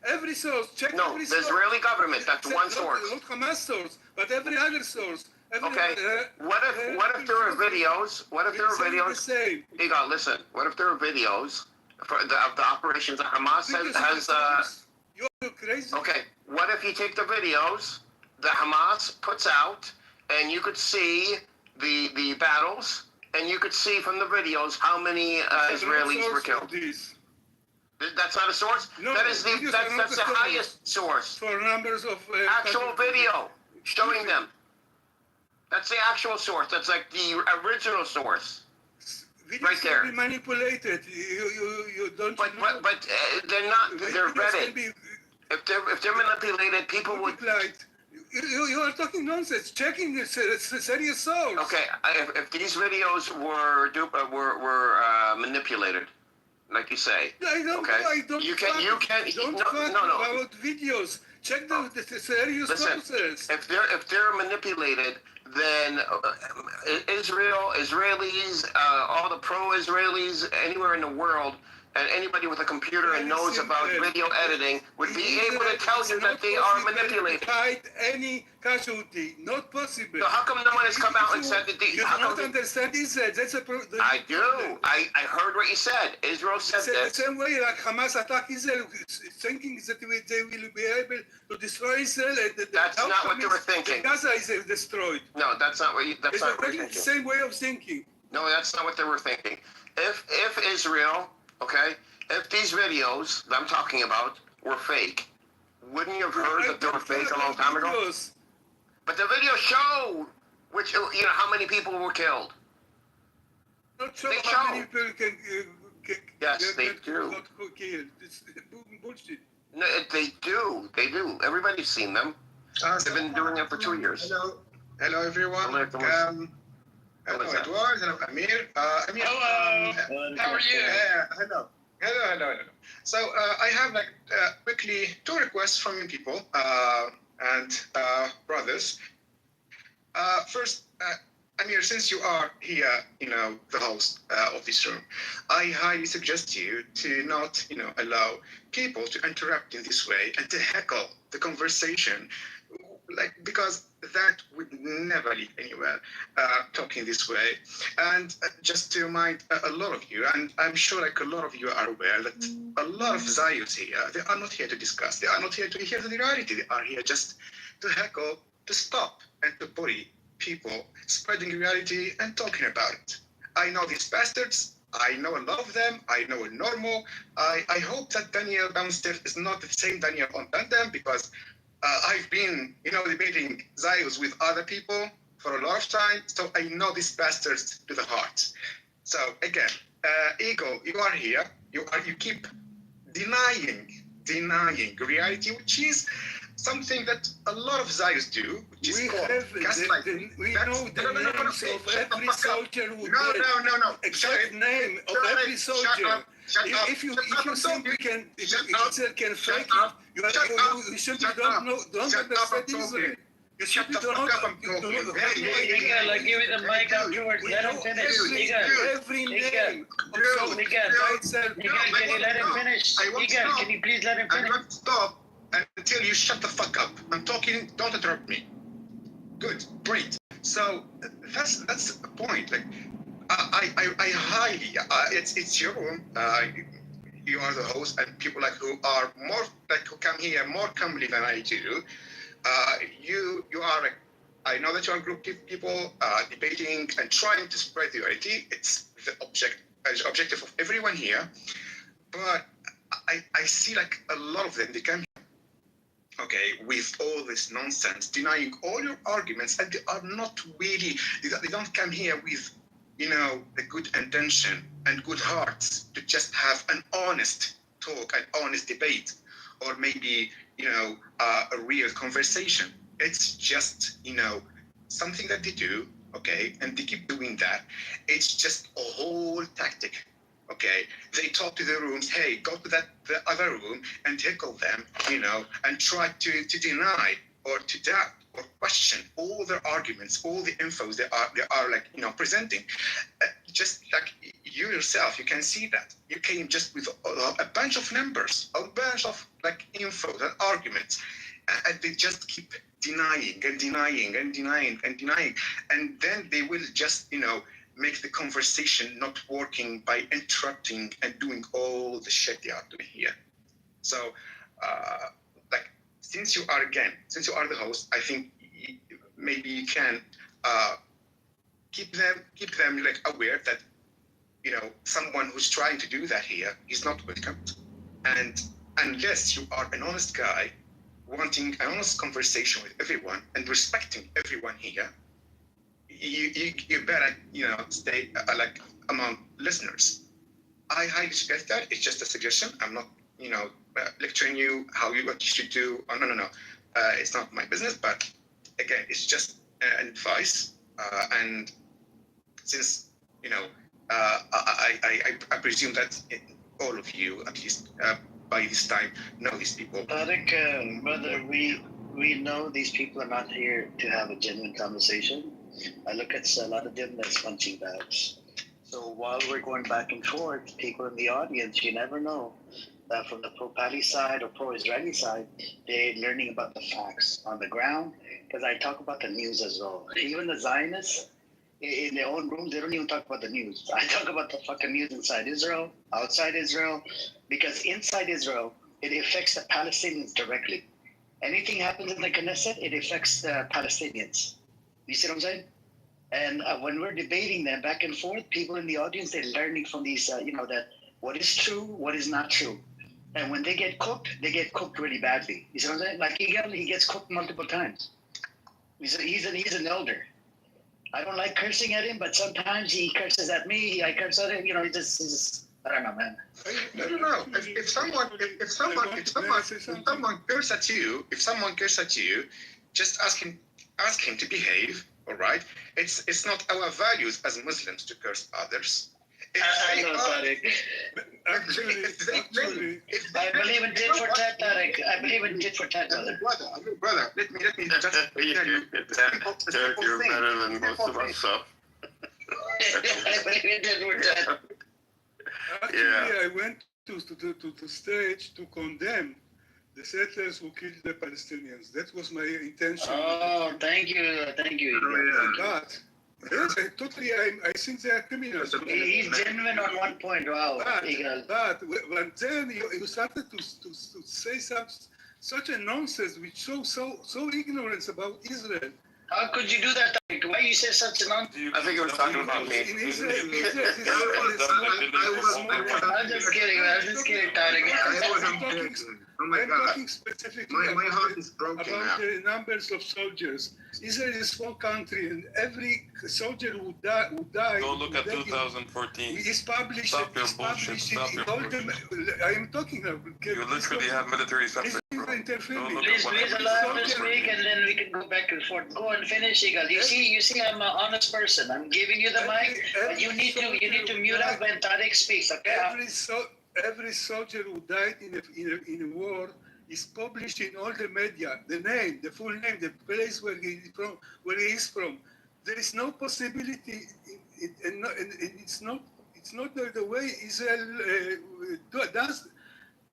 Every source. Check no, every the source. Israeli government. That's one source. Not Hamas source, but every other source. Okay. What if there are videos? What if there are videos? Egal, listen. What if there are videos for the operations that Hamas has? You're crazy. Okay. What if you take the videos that Hamas puts out, and you could see the battles, and you could see from the videos how many Israelis were killed? That's not a source. No, that's the highest source. For numbers of actual video showing them. That's the actual source. That's like the original source. Videos right there. Can be manipulated. You don't. But they're not. They're vetted. If they're manipulated, people would. You are talking nonsense. Checking this serious source. Okay, if these videos were manipulated, like you say. I don't. You can. No. About videos. Check the serious sources. If they're manipulated, then Israelis, all the pro-Israelis anywhere in the world and anybody with a computer and knows about video editing would be able to tell you It's that not they are possible manipulated. to hide any casualty. Not possible. So how come no one has come out and said that You how do not come understand Israel. That's a problem. I do. I heard what you said. Israel said The this. same way like Hamas attack Israel, thinking that they will be able to destroy Israel. That's not what they were thinking. Gaza is destroyed. No, that's not what you. That's It's not what exactly we're the thinking. same way of thinking. No, that's not what they were thinking. If Israel, okay, if these videos that I'm talking about were fake, wouldn't you have heard that they were fake a long time ago? Videos. But the video showed which how many people were killed. Not sure They how show. many people can Yes, they do. got killed. It's bullshit. No, they do. They do. Everybody's seen them. They've been doing it for 2 years. Hello everyone. Hello, Thomas. Hello Hello, Edward. Hello Amir. Amir. Hello. How are you? Hello. So I have quickly 2 requests from you people and brothers. First, Amir, since you are here, the host of this room, I highly suggest you to not, allow people to interrupt in this way and to heckle the conversation, because that would never lead anywhere, talking this way. And just to remind a lot of you, and I'm sure a lot of you are aware that a lot of Zions here, they are not here to discuss. They are not here to hear the reality. They are here just to heckle, to stop, and to bully people spreading reality and talking about it. I know these bastards. I know a lot of them. I know a normal. I hope that Daniel downstairs is not the same Daniel on Tandem, because I've been, debating Zios with other people for a lot of time, so I know these bastards to the heart. So again, Ego, you are here. You keep denying reality, which is something that a lot of Zios do, which is called gaslighting. We know the names of every soldier who No. Exact name of every soldier. If you think we can, if Israel can fake it, you simply don't understand Israel. You simply don't Miguel, give it the mic afterwards. Let him finish. every name of soldier. Miguel, can you let him finish? Miguel, can you please let him I'm finish? going to stop until you shut the fuck up. I'm talking, don't interrupt me. Good, great. So that's the point. I highly, it's your room. You are the host, and people who are more who come here more calmly than I do. You are. I know that you are a group of people debating and trying to spread the reality. It's the objective of everyone here. But I see a lot of them. They come here, with all this nonsense, denying all your arguments, and they are not really. They don't come here with the good intention and good hearts to just have an honest talk, an honest debate, or maybe, a real conversation. It's just, something that they do, and they keep doing that. It's just a whole tactic, They talk to the rooms, hey, go to the other room and heckle them, and try to deny or to doubt or question all their arguments, all the infos they are presenting. Just like you yourself, you can see that. You came just with a bunch of numbers, a bunch of info and arguments, and they just keep denying and denying and denying and denying. And then they will just, make the conversation not working by interrupting and doing all the shit they are doing here. So, since you are the host, I think maybe you can keep them aware that someone who's trying to do that here is not welcomed. And unless you are an honest guy, wanting an honest conversation with everyone and respecting everyone here, you better stay among listeners. I highly suggest that. It's just a suggestion. I'm not lecturing you what you should do. Oh, no. It's not my business, but again, it's just an advice. And since, I presume that all of you, at least by this time, know these people. Tariq, brother, we know these people are not here to have a genuine conversation. I look at a lot of them as punching bags. So while we're going back and forth, people in the audience, you never know that from the pro-Palestine side or pro-Israeli side, they're learning about the facts on the ground. Because I talk about the news as well. Even the Zionists, in their own rooms, they don't even talk about the news. I talk about the fucking news inside Israel, outside Israel, because inside Israel, it affects the Palestinians directly. Anything happens in the Knesset, it affects the Palestinians. You see what I'm saying? And when we're debating them back and forth, people in the audience, they're learning from these, that what is true, what is not true. And when they get cooked really badly. You see what I'm saying? Like he gets cooked multiple times. He's an elder. I don't like cursing at him, but sometimes he curses at me. I curse at him. He just I don't know, man. No. If someone curses at you, just ask him to behave. All right. It's not our values as Muslims to curse others. I know, Tariq. I believe in tit for tat, Tariq. I believe in tit for tat, brother. Let me just tell you. You're better than most of us, so. I believe in tit for tat. Actually, I went to the stage to condemn the settlers who killed the Palestinians. That was my intention. Oh, thank you. But yes, I think they are criminals. He's genuine on one point. Wow. But when then you started to say such a nonsense, which shows so ignorance about Israel. How could you do that? Why you say such a nonsense? I think it was talking about me. In Israel, I'm just kidding, Tariq. I'm talking specifically my heart is broken about the numbers of soldiers. Israel is a small country, and every soldier who died. Go look at 2014. Is published. Stop your bullshit. Stop your bullshit. I am talking now. You literally have military suffering. Please allow me to speak, and then we can go back and forth. Go and finish, Igal. You see, I'm an honest person. I'm giving you the mic, but you need to mute up when Tariq speaks, okay? Every soldier who died in a war is published in all the media. The name, the full name, the place where he is from. There is no possibility, and it's not the way Israel does,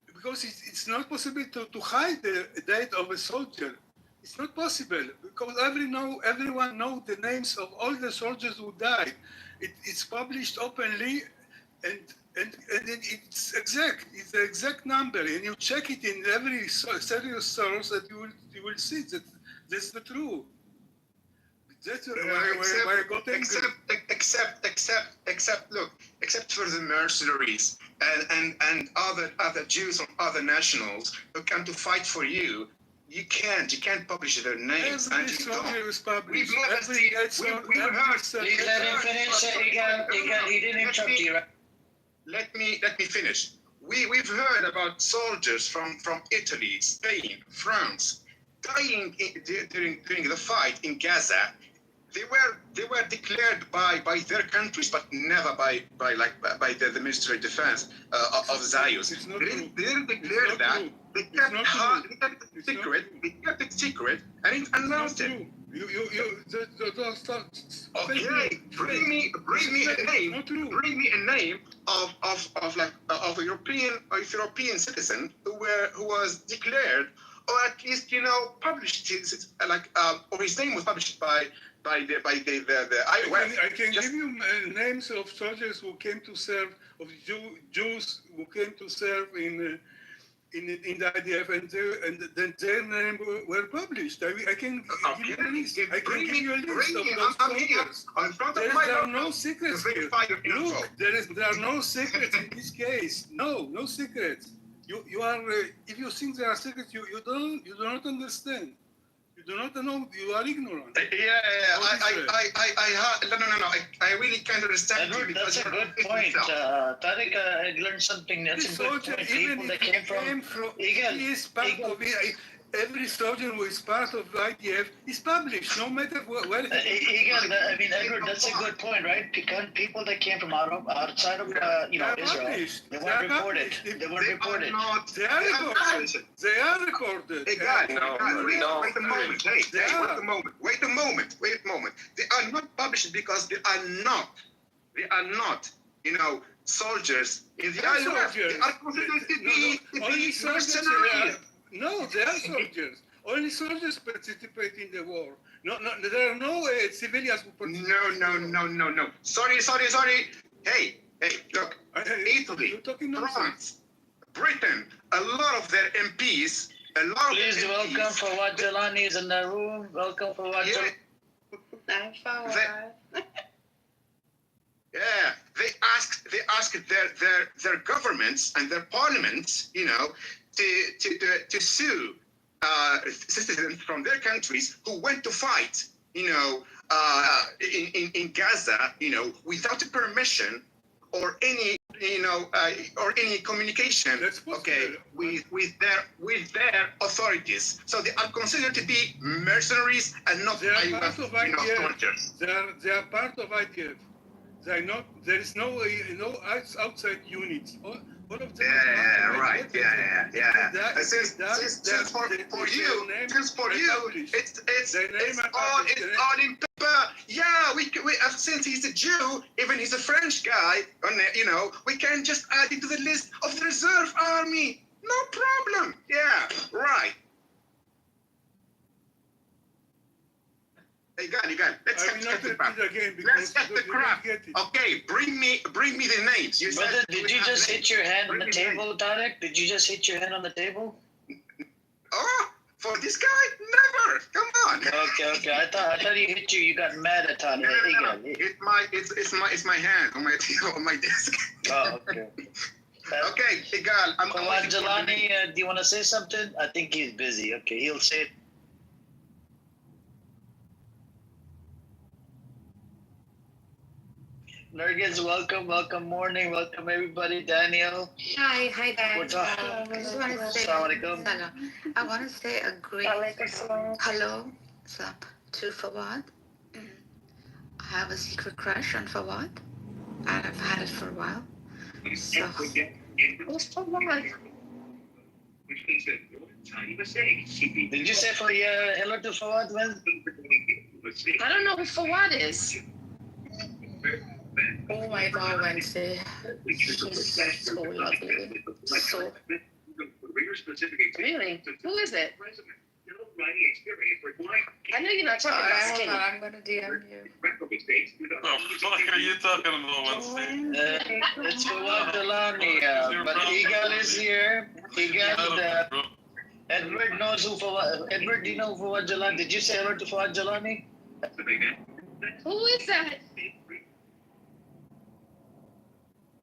because it's not possible to hide the death of a soldier. It's not possible because everyone knows the names of all the soldiers who died. It's published openly, and it's exact. It's the exact number, and you check it in every serious source, that you will see that that's the truth. That's why I got angry. Except for the mercenaries and other Jews or other nationals who come to fight for you. You can't publish their names. Every soldier is published. We've never seen. We heard. Please let him finish. He didn't interrupt you, right? Let me finish. We've heard about soldiers from Italy, Spain, France, dying during the fight in Gaza. They were declared by their countries, but never by the Ministry of Defense of Zionists. They didn't declare that. They kept it secret. They kept it secret, and it announced it. Okay, bring me a name of a European citizen who was declared, or at least published, or his name was published by the IOF. I can give you names of soldiers who came to serve, of Jews who came to serve in the IDF, and then their names were published. I can give you a list. I can give you a list of those soldiers. There are no secrets here. Look, there are no secrets in this case. No secrets. You are. If you think there are secrets, you do not understand. You do not know. You are ignorant. Yeah. No. I really can't understand you. That's a good point. Tariq, I learned something. That's a good point. People that came from he is part of it. Every soldier who is part of IDF is published, no matter where. Edward, that's a good point, right? Because people that came from outside of Israel, they weren't reported. They weren't reported. They are recorded. Wait a moment. They are not published because they are not They are not, soldiers in the They are IUF. soldiers. They are considered to be Only soldiers. mercenaries. No, they are soldiers. Only soldiers participate in the war. No, there are no civilians who participate. No. Sorry. Hey, look, Italy, You're talking nonsense. France, Britain, a lot of their MPs, Please welcome Fawad Jalani is in the room. Welcome Fawad Jalani. I'm Fawad. Yeah, they asked their governments and their parliaments, to sue citizens from their countries who went to fight, in Gaza, without permission or any, or any communication, with their authorities. So they are considered to be mercenaries and not They are part of IDF. soldiers. They are part of IDF. They are not. There is no outside units. All of them. Yeah, right. Yeah. Since for you, it's all in paper. Yeah, we since he's a Jew, even he's a French guy, we can just add it to the list of the reserve army. No problem. Yeah, right. Hey, you got. Let's get the crap. Let's get the crap. Okay, bring me the names. Brother, did you just hit your hand on the table, Tarek? Did you just hit your hand on the table? Oh, for this guy? Never. Come on. Okay. I thought you hit you. You got mad at Tarek. No. It's my hand on my table on my desk. Oh, okay. Okay, Igal. Fawad Jalani, do you want to say something? I think he's busy. Okay, he'll say it. Nergis, welcome morning, welcome everybody. Daniel. Hi, Daniel. What's up? I just want to say, I want to say a great hello to Fawad. I have a secret crush on Fawad, and I've had it for a while. So, who's Fawad? Did you say hello to Fawad? I don't know who Fawad is. Oh my God, Wednesday. She's so lovely. So. Really? Who is it? I know you're not talking about skinny. I'm going to DM you. What the fuck are you talking about, Wednesday? It's Fawad Jalani, but Igal is here. Igal, Edward knows who Fawad. Edward, do you know Fawad Jalani? Did you say hello to Fawad Jalani? Who is that?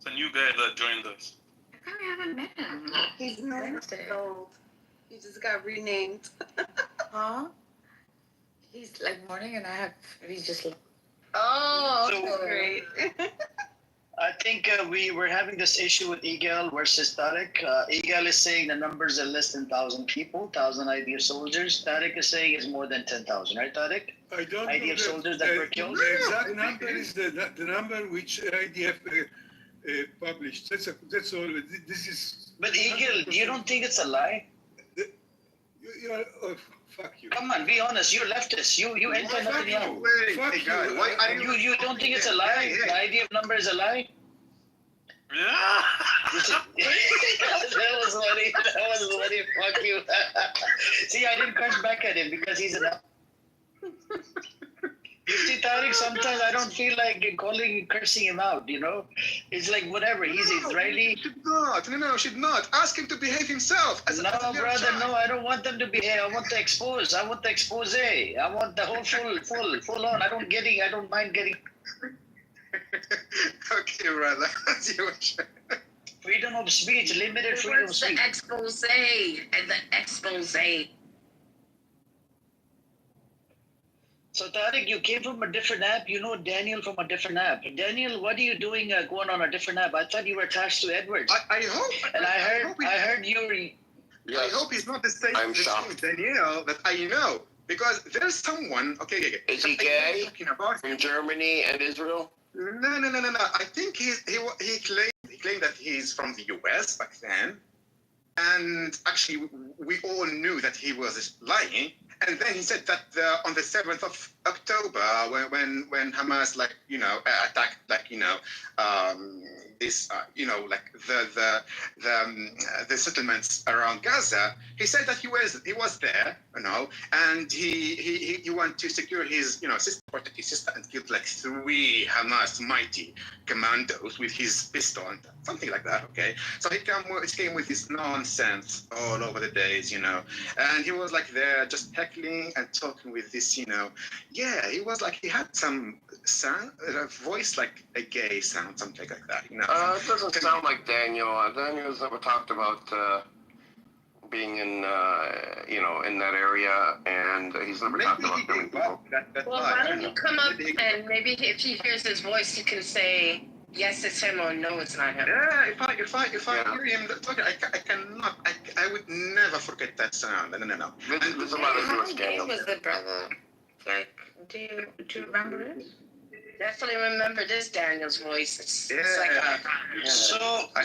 It's a new guy that joined us. I haven't met him. He's not old. He just got renamed. Huh? He's like morning and he's just like. Oh, So- great. I think we were having this issue with Igal versus Tarek. Igal is saying the numbers are less than 1,000 people, 1,000 IDF soldiers. Tarek is saying it's more than 10,000, right, Tarek? I don't IDF know soldiers that were killed? The exact number is the number which IDF published. That's all. This is. But Igal, you don't think it's a lie? You are. Oh, fuck you. Come on, be honest. You're leftist. You ain't got nothing else. Fuck you. You don't think it's a lie? The IDF number is a lie? Yeah. That was funny. Fuck you. See, I didn't crush back at him because he's an. You see, Tariq, sometimes I don't feel like cursing him out, It's like whatever. He's Israeli. Should not. Ask him to behave himself. No, brother, no, I don't want them to behave. I want the expose. I want the expose. I want the whole full on. I don't mind getting. Okay, brother. Freedom of speech, limited freedom of Where's the speech. expose and the expose? So Tariq, you came from a different app. You know Daniel from a different app. Daniel, what are you doing going on a different app? I thought you were attached to Edward. I hope. And I heard you. I hope he's not the same Daniel that I know. Because there's someone, Is he gay? Talking about From Germany and Israel? No. I think he claimed that he's from the US back then. And actually, we all knew that he was lying. And then he said that on the 7th of October, when Hamas, attacked, this, like the settlements around Gaza, he said that he was there, and he wanted to secure his, sister, protect his sister, and killed like 3 Hamas mighty commandos with his pistol and something like that. Okay, so he came with this nonsense all over the days, and he was like there just heckling and talking with this, yeah, he was like he had some sound, a voice like a gay sound, something like that, It doesn't sound like Daniel. Daniel's never talked about being in, in that area, and he's never talked about killing people. Well, why don't you come up and maybe if he hears his voice, he can say yes, it's him, or no, it's not him. Yeah, if I hear him talking, I would never forget that sound. No. There's a lot of How Jewish gay Daniel. was the brother? Like, do you remember it? Definitely remember this Daniel's voice. It's like a So I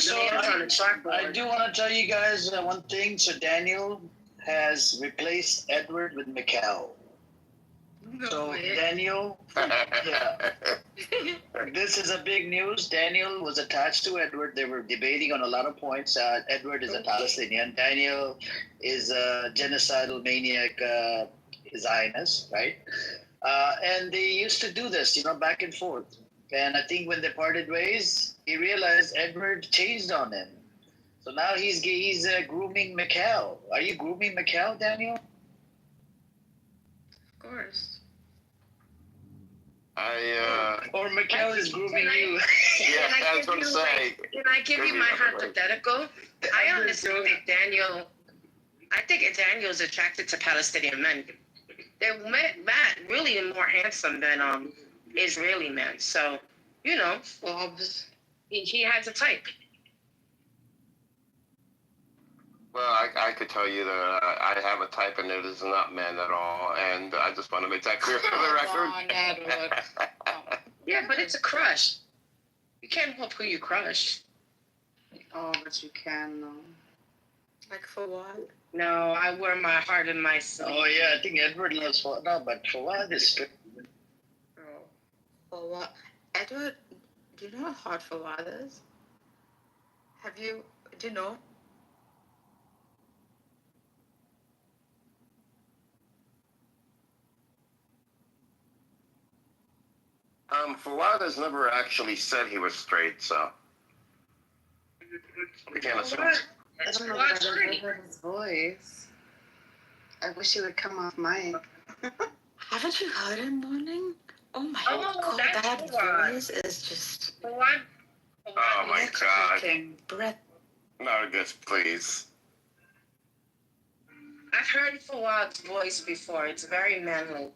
do want to tell you guys one thing. So Daniel has replaced Edward with Mikhail. So Daniel, yeah, this is a big news. Daniel was attached to Edward. They were debating on a lot of points. Edward is a Palestinian. Daniel is a genocidal maniac Zionist, right? And they used to do this, back and forth. And I think when they parted ways, he realized Edward changed on him. So now he's grooming Mikhail. Are you grooming Mikhail, Daniel? Of course. Or Mikhail is grooming you. Yeah, I was going to say. Can I give you my hypothetical? I honestly think Daniel's attracted to Palestinian men. They're really more handsome than Israeli men. So, he has a type. Well, I could tell you that I have a type, and it is not men at all. And I just want to make that clear for the record. Yeah, but it's a crush. You can't help who you crush. Oh, but you can. Like for what? No, I wear my heart in my soul. Oh yeah, I think Edward loves Fawad. No, but Fawad is. For what? Edward, do you know how hard Fawad is? Do you know? Fawad has never actually said he was straight, so we can't assume. I don't know if I've ever heard his voice. I wish he would come off mic. Haven't you heard him, Morning? Oh my God, that voice is just... Oh my God. Breath. Nargis, please. I've heard Fawad's voice before. It's very manly.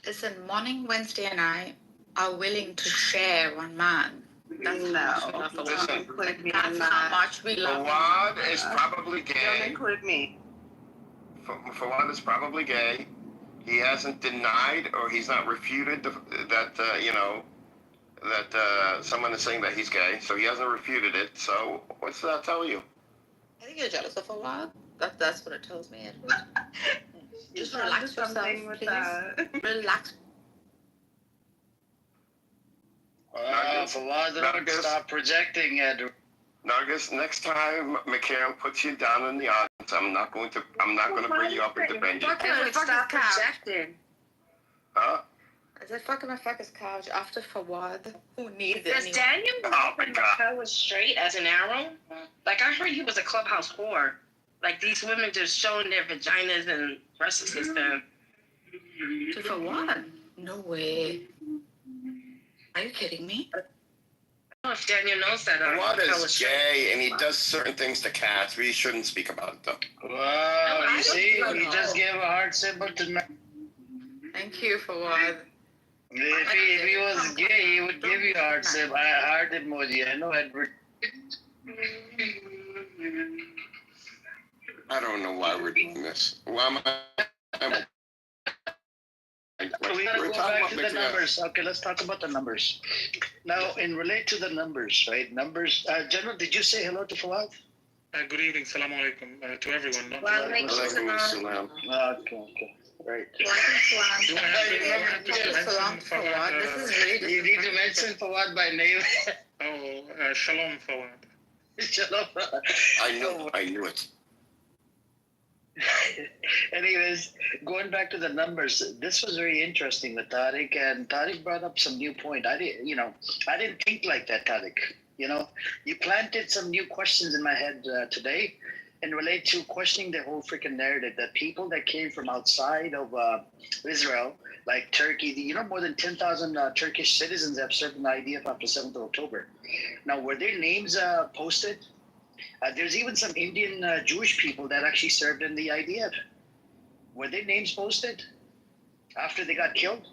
Listen, Morning, Wednesday, and I are willing to share one man. That's how much we love Fawad is probably gay. Don't include me. Fawad is probably gay. He hasn't denied or he's not refuted that someone is saying that he's gay. So he hasn't refuted it. So what's that tell you? I think you're jealous of Fawad. That's what it tells me. Just relax yourself, please. Relax. Fawad, don't stop projecting, Edward. Nargis, next time Mikhail puts you down in the audience, I'm not going to bring you up and defend you. Stop projecting. Huh? I said, fuck my fucker's couch after Fawad. Who needs it? Does Daniel think Mikhail was straight as an arrow? Like, I heard he was a clubhouse whore. Like, these women just showing their vaginas and breasts and stuff. To Fawad? No way. Are you kidding me? I don't know if Daniel knows that. Fawad is gay, and he does certain things to cats. We shouldn't speak about it, though. Wow, you see, he just gave a heart symbol to... Thank you, Fawad. If he was gay, he would give you a heart symbol, a heart emoji. I know, Edward. I don't know why we're doing this. Why am I... We gotta go back to the numbers. Okay, let's talk about the numbers. Now, in relate to the numbers, right? Numbers. General, did you say hello to Fawad? Good evening, salam alaikum to everyone. Alaikum salam. Okay. Right. Salam Fawad. This is really You need to mention Fawad by name. Shalom Fawad. Shalom. I knew it. Anyways, going back to the numbers, this was very interesting with Tariq, and Tariq brought up some new point. I didn't think like that, Tariq. You planted some new questions in my head today, and relate to questioning the whole freaking narrative that people that came from outside of Israel, like Turkey, more than 10,000 Turkish citizens have served in the IDF after 7th of October. Now, were their names posted? There's even some Indian Jewish people that actually served in the IDF. Were their names posted after they got killed?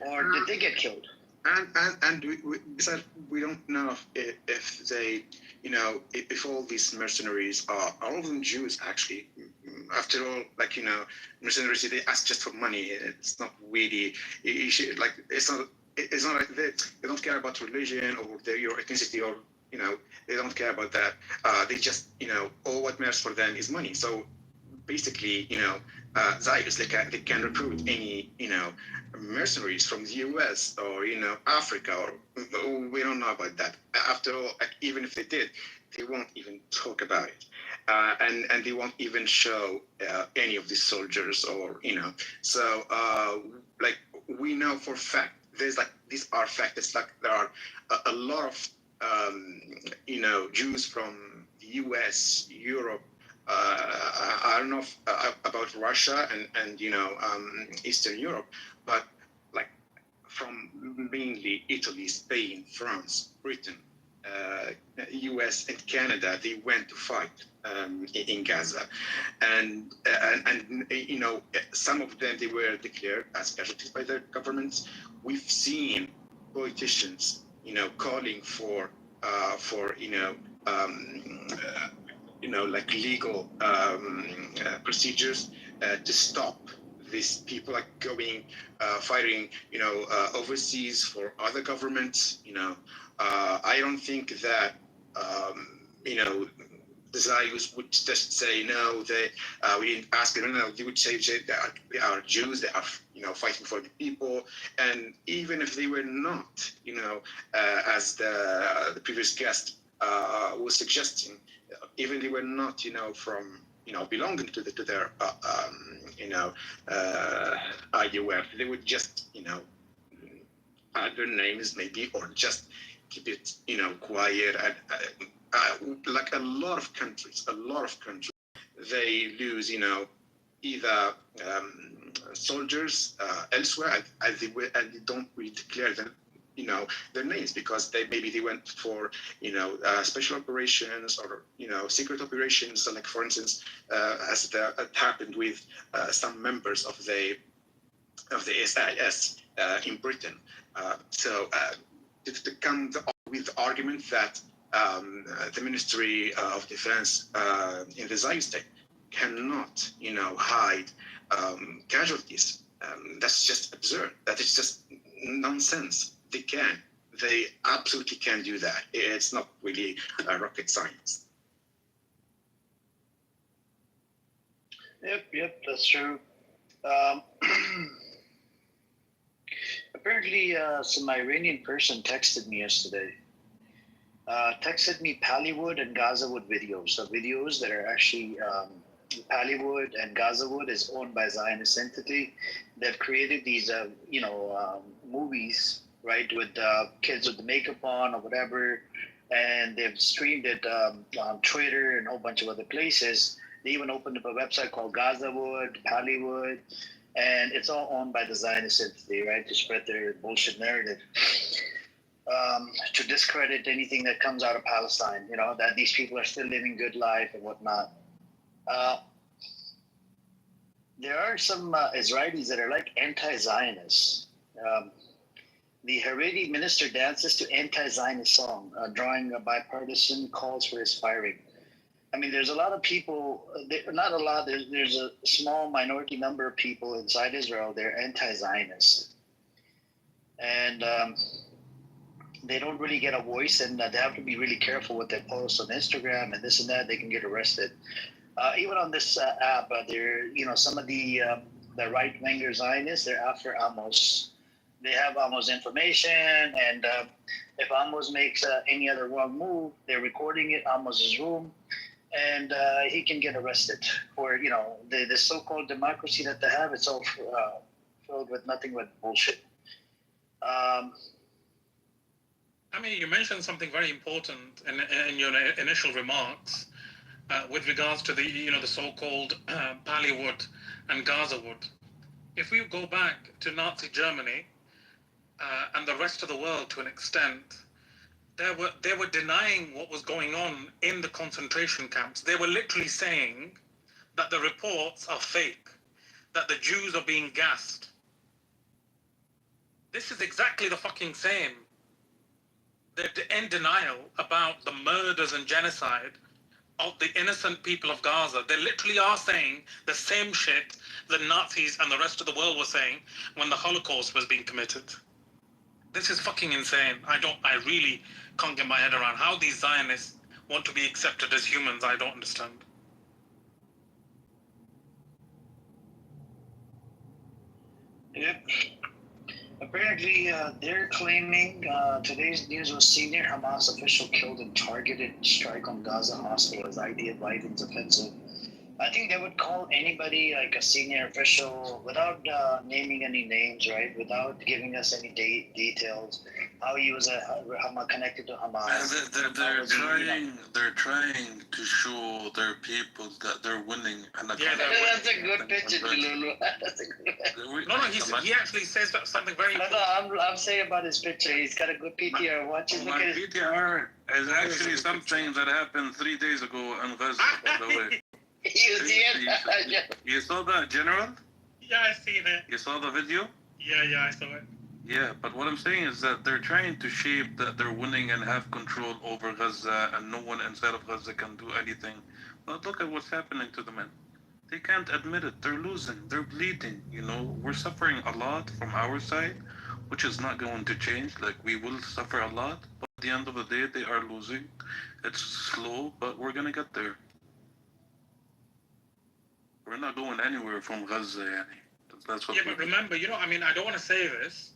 Or did they get killed? And we don't know if they, if all these mercenaries are all of them Jews actually. After all, mercenaries, they ask just for money. It's not really, it's not like they don't care about religion or your ethnicity or, they don't care about that. They just, all what matters for them is money. So basically, Zionists, they can recruit any, mercenaries from the US or, Africa, or we don't know about that. After all, even if they did, they won't even talk about it. And they won't even show any of these soldiers or, so we know for fact, these are facts. It's like there are a lot of, Jews from the US, Europe, I don't know about Russia and Eastern Europe, but from mainly Italy, Spain, France, Britain, US and Canada, they went to fight in Gaza, and some of them, they were declared as casualties by their governments. We've seen politicians calling for legal procedures to stop these people going fighting overseas for other governments. I don't think that the Zionists would just say no. We didn't ask them. No, they would say they are Jews. They are fighting for the people. And even if they were not, as the previous guest was suggesting, even they were not, from belonging to their IUF, they would just add their names maybe, or just keep it quiet. Like a lot of countries, they lose either soldiers elsewhere, and they don't really declare them their names, because they went for special operations or secret operations, like for instance as it happened with some members of the SIS in Britain. So to come with the argument that the Ministry of Defense in the Zionist state cannot hide casualties, that's just absurd. That is just nonsense. They absolutely can do that. It's not really rocket science. Yep, that's true. Apparently, some Iranian person texted me yesterday. Texted me Pallywood and Gazawood videos. So videos that are actually Pallywood and Gazawood is owned by a Zionist entity that created these, movies, right, with kids with the makeup on or whatever, and they've streamed it on Twitter and a whole bunch of other places. They even opened up a website called Gazawood, Pallywood, and it's all owned by the Zionist entity, right, to spread their bullshit narrative, to discredit anything that comes out of Palestine, that these people are still living good life and whatnot. There are some Israelis that are like anti-Zionists. The Haredi minister dances to anti-Zionist song, drawing a bipartisan calls for his firing. I mean, there's a lot of people, not a lot, there's a small minority number of people inside Israel, they're anti-Zionist. And they don't really get a voice, and they have to be really careful what they post on Instagram and this and that. They can get arrested. Even on this app, they're some of the right winger Zionists. They're after Amos. They have Amos information, and if Amos makes any other wrong move, they're recording it Amos's room, and he can get arrested for the so-called democracy that they have. It's all filled with nothing but bullshit. I mean, you mentioned something very important in your initial remarks with regards to the so-called Bollywood and Gaza wood. If we go back to Nazi Germany and the rest of the world to an extent, they were denying what was going on in the concentration camps. They were literally saying that the reports are fake, that the Jews are being gassed. This is exactly the fucking same. They're in denial about the murders and genocide of the innocent people of Gaza. They literally are saying the same shit the Nazis and the rest of the world were saying when the Holocaust was being committed. This is fucking insane. I really can't get my head around how these Zionists want to be accepted as humans. I don't understand. Yep. Apparently, they're claiming today's news was senior Hamas official killed in targeted strike on Gaza hospital as idea of Biden's offensive. I think they would call anybody like a senior official without naming any names, right? Without giving us any details, how he was connected to Hamas. They're trying to show their people that they're winning. And that's a good picture, Lulu. That's a good. He actually says something very important. No, I'm saying about his picture. He's got a good PTR. Watch it. Look at his PTR is actually something that happened 3 days ago in Gaza, by the way. You see it? You saw that, General? Yeah, I see that. You saw the video? Yeah, I saw it. Yeah, but what I'm saying is that they're trying to shape that they're winning and have control over Gaza, and no one inside of Gaza can do anything. But look at what's happening to the men. They can't admit it. They're losing. They're bleeding. We're suffering a lot from our side, which is not going to change. Like, we will suffer a lot, but at the end of the day, they are losing. It's slow, but we're going to get there. We're not going anywhere from Gaza, yani. That's what. Yeah, but remember, I don't want to say this,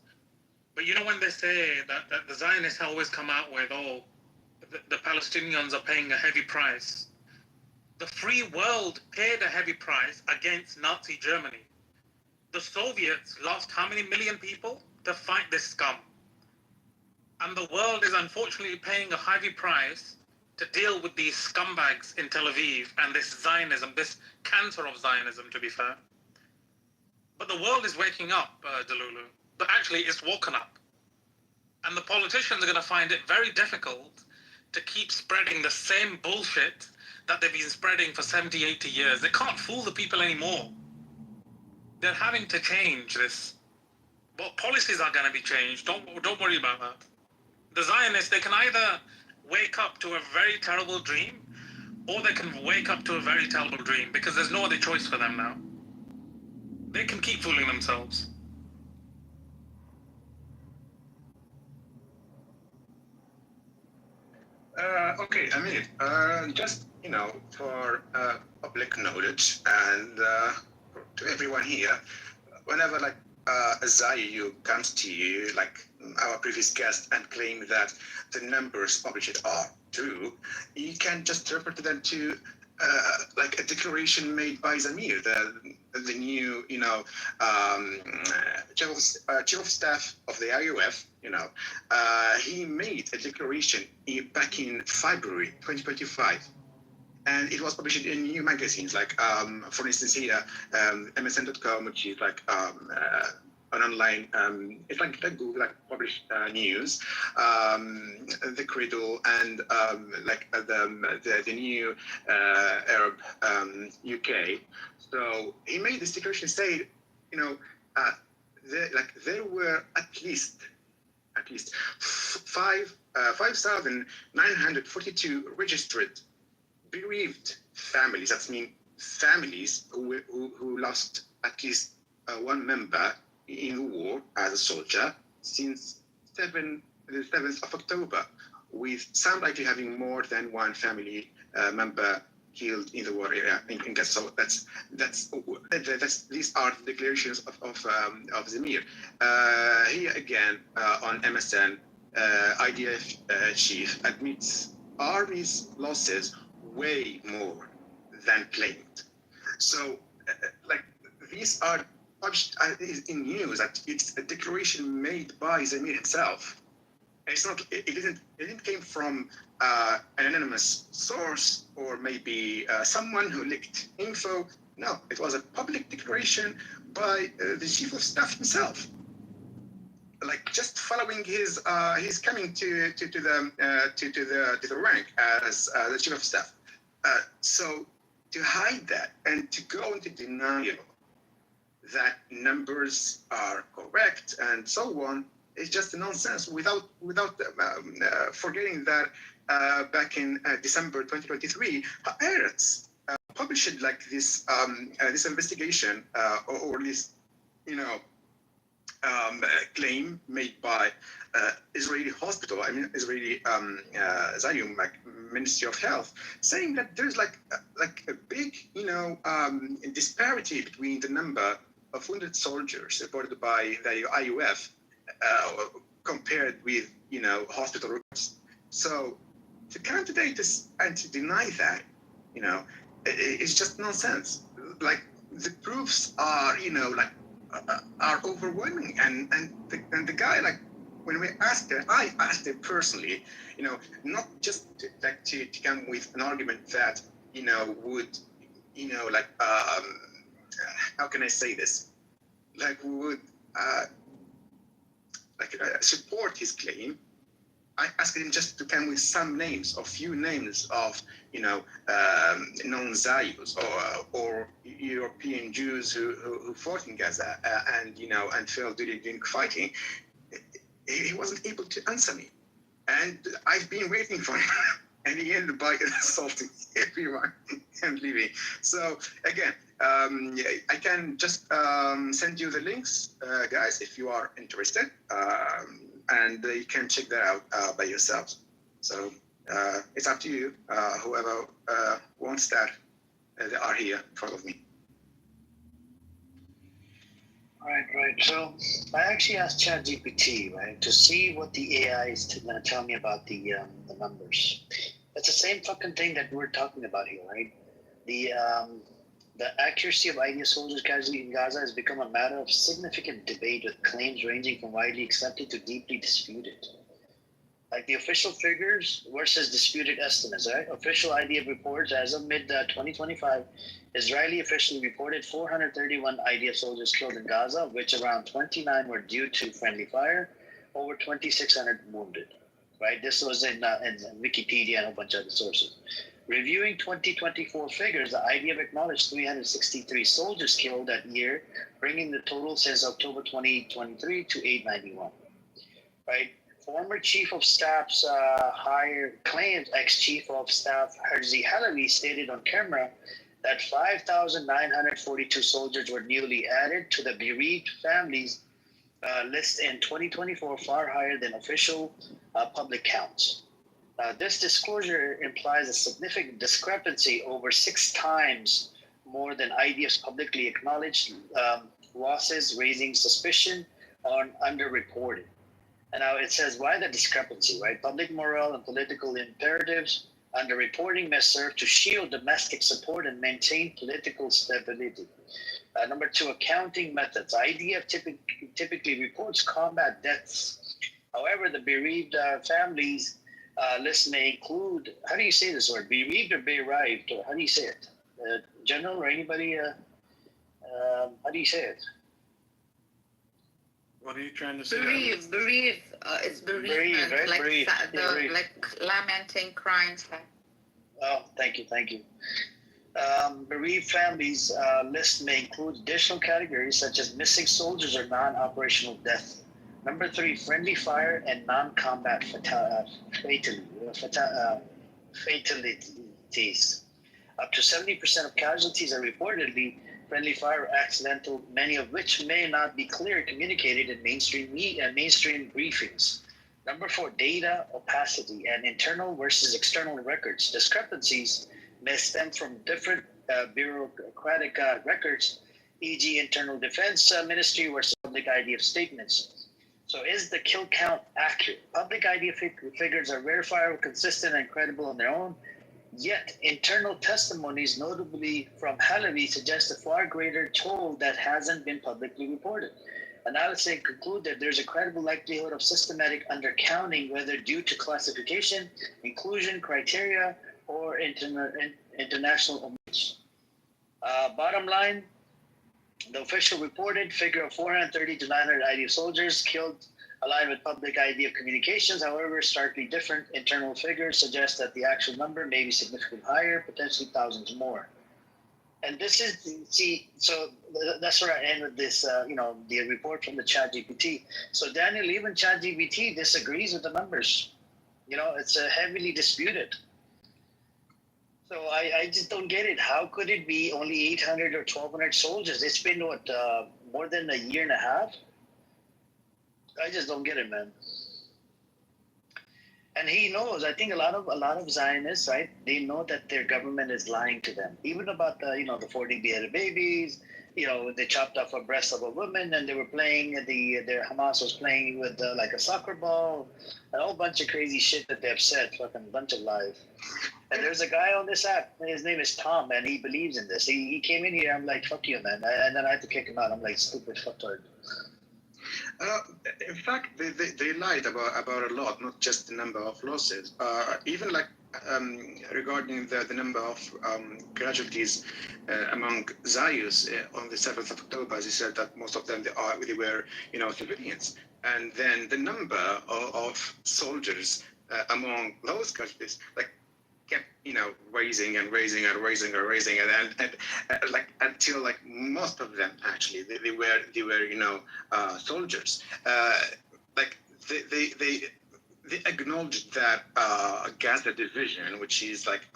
but when they say that the Zionists always come out with, the Palestinians are paying a heavy price. The free world paid a heavy price against Nazi Germany. The Soviets lost how many million people to fight this scum? And the world is unfortunately paying a heavy price to deal with these scumbags in Tel Aviv and this Zionism, this cancer of Zionism, to be fair. But the world is waking up, Delulu. But actually, it's woken up. And the politicians are going to find it very difficult to keep spreading the same bullshit that they've been spreading for 70, 80 years. They can't fool the people anymore. They're having to change this. But policies are going to be changed. Don't worry about that. The Zionists, they can either wake up to a very terrible dream, or they can wake up to a very terrible dream, because there's no other choice for them now. They can keep fooling themselves. Okay, I mean, just, for public knowledge and to everyone here, whenever a Zayu comes to you, like our previous guest, and claim that the numbers published are true, you can just refer to them to a declaration made by Zamir, the new, chief of staff of the IOF. He made a declaration back in February 2025. And it was published in new magazines, like, for instance, here, MSN.com, which is an online, it's like Google, published news, the Cradle, and the new Arab UK. So he made this declaration, saying, there were at least 5,942 registered bereaved families. That means families who lost at least one member in the war as a soldier since 7 the 7th of October, with some likely having more than one family member killed in the war area in Gaza. So that's these are the declarations of Zamir. Here again on MSN, IDF chief admits army's losses way more than claimed. So like these are published in news that it's a declaration made by Zamir himself. It's not. It didn't came from an anonymous source or maybe someone who leaked info. No, it was a public declaration by the chief of staff himself. Like just following his coming to the rank as the chief of staff. So to hide that and to go into denial that numbers are correct and so on. It's just nonsense without forgetting that back in December 2023, Haaretz published like this this investigation or this claim made by Israeli hospital, Israeli Zayum, like Ministry of Health, saying that there's like a big disparity between the number of wounded soldiers reported by the IUF compared with hospital records. So to come today and to deny that, it's just nonsense. Like the proofs are are overwhelming, and the guy, like when we asked him, I asked him personally, not just to come with an argument that would how can I say this, like would support his claim. I asked him just to come with some names, or few names of non-Zayus or European Jews who fought in Gaza and failed during fighting. He wasn't able to answer me, and I've been waiting for him, and he ended by assaulting everyone and leaving. So again, I can just send you the links, guys, if you are interested, and you can check that out by yourselves. So it's up to you, whoever wants that. They are here in front of me. Right. So I actually asked ChatGPT, right, to see what the AI is going to tell me about the numbers. It's the same fucking thing that we're talking about here, right? The accuracy of IDF soldiers casualties in Gaza has become a matter of significant debate, with claims ranging from widely accepted to deeply disputed. Like the official figures versus disputed estimates, right? Official IDF reports as of mid-2025, Israeli officially reported 431 IDF soldiers killed in Gaza, of which around 29 were due to friendly fire, over 2,600 wounded, right? This was in Wikipedia and a bunch of other sources. Reviewing 2024 figures, the IDF acknowledged 363 soldiers killed that year, bringing the total since October 2023 to 891, right? Former Chief of Staff's claimed ex-Chief of Staff Herzi Halabi stated on camera that 5,942 soldiers were newly added to the bereaved families list in 2024, far higher than official public counts. This disclosure implies a significant discrepancy, over 6 times more than IDF's publicly acknowledged losses, raising suspicion on underreported. And now it says, why the discrepancy, right? Public morale and political imperatives underreporting may serve to shield domestic support and maintain political stability. Number 2, accounting methods. IDF typically reports combat deaths. However, the bereaved families list may include, how do you say this word? Bereaved or bereaved? Or how do you say it? General or anybody? How do you say it? What are you trying to say? Bereave is bereavement, right? like Bereave. like lamenting, crying. Oh, thank you. Bereaved families list may include additional categories such as missing soldiers or non-operational death. Number 3, friendly fire and non-combat fatalities. Up to 70% of casualties are reportedly friendly fire or accidental, many of which may not be clearly communicated in mainstream briefings. Number 4, data opacity and internal versus external records. Discrepancies may stem from different bureaucratic records, e.g. internal defense ministry versus public IDF statements. So is the kill count accurate? Public IDF figures are verifiable, consistent, and credible on their own. Yet internal testimonies, notably from Halabi, suggest a far greater toll that hasn't been publicly reported. Analysis conclude that there's a credible likelihood of systematic undercounting, whether due to classification, inclusion criteria, or international omission. Bottom line, the official reported figure of 430 to 900 IDF soldiers killed aligned with public IDF communications. However, starkly different internal figures suggest that the actual number may be significantly higher, potentially thousands more. And this is, so that's where I end with this, the report from the ChatGPT. So Daniel, even ChatGPT disagrees with the numbers. It's heavily disputed. So I just don't get it. How could it be only 800 or 1,200 soldiers? It's been, more than a year and a half? I just don't get it, man. And he knows. I think a lot of Zionists, right? They know that their government is lying to them, even about the 40 beheaded babies. They chopped off a breast of a woman, and they were playing their Hamas was playing with like a soccer ball, a whole bunch of crazy shit that they've said, fucking bunch of lies. And there's a guy on this app. His name is Tom, and he believes in this. He came in here. I'm like, fuck you, man. And then I had to kick him out. I'm like, stupid fucktard. In fact, they lied about a lot, not just the number of losses. Even like regarding the number of casualties among Zayus on the 7th of October, they said that most of them they were civilians, and then the number of soldiers among those casualties kept raising and like until like most of them actually they were soldiers. Like they acknowledged that Gaza division, which is like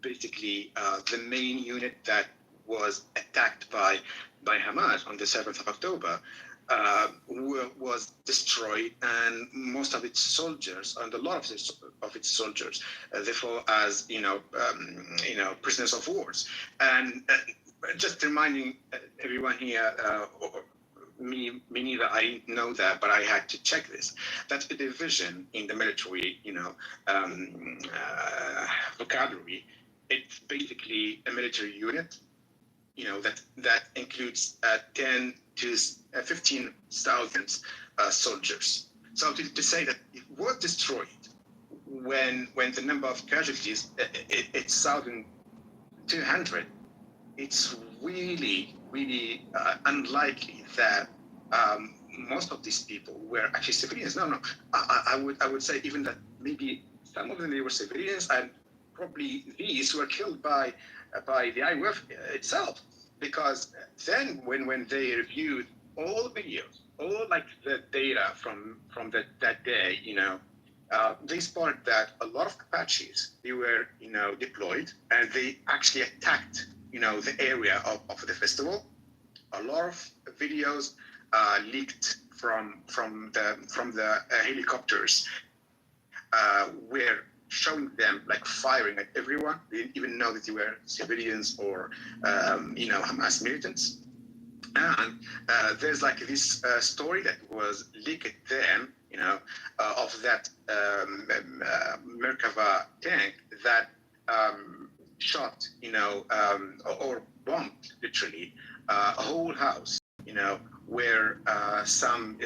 basically the main unit that was attacked by Hamas on the 7th of October, was destroyed, and most of its soldiers and a lot of its soldiers therefore as prisoners of wars. And just reminding everyone here, me neither, I know that, but I had to check this. That's a division in the military, vocabulary. It's basically a military unit, that includes 10 to 15,000 soldiers. So to say that it was destroyed when the number of casualties it's 1,200, it's really unlikely that most of these people were actually civilians. No, I would say even that maybe some of them they were civilians, and probably these were killed by the IWF itself, because then when they reviewed all videos, all like the data from that day, they spotted that a lot of Apaches, they were deployed, and they actually attacked the area of the festival. A lot of videos leaked from the helicopters were showing them like firing at everyone. They didn't even know that they were civilians or Hamas militants. And there's like this story that was leaked then, of that Merkava tank that shot, or bombed literally a whole house, where some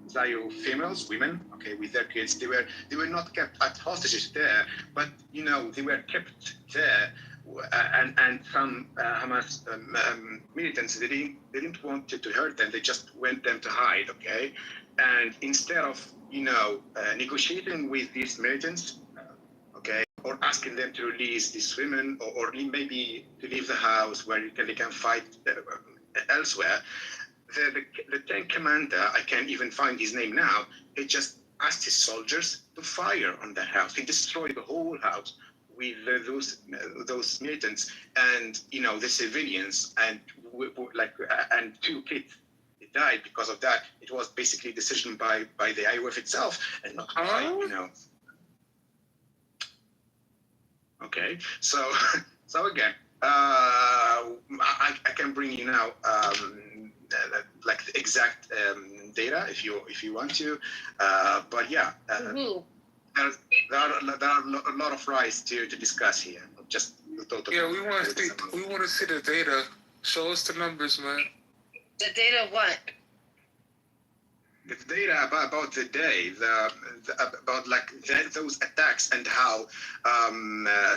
Zayu females, women, okay, with their kids, they were not kept as hostages there, but they were kept there, and some Hamas militants, they didn't want to hurt them, they just went them to hide, okay, and instead of negotiating with these militants, okay, or asking them to release these women, or maybe to leave the house where they can fight elsewhere. The tank commander, I can't even find his name now, he just asked his soldiers to fire on that house. He destroyed the whole house with those militants and the civilians and and 2 kids. died because of that. It was basically a decision by the IWF itself, and not by, you know. Okay, so so again, I can bring you now like the exact data if you want to, but yeah, there are a lot of rights to discuss here, not just the total. Yeah, we want to see the data. Show us the numbers, man. The data what? The data about the day, about like those attacks and how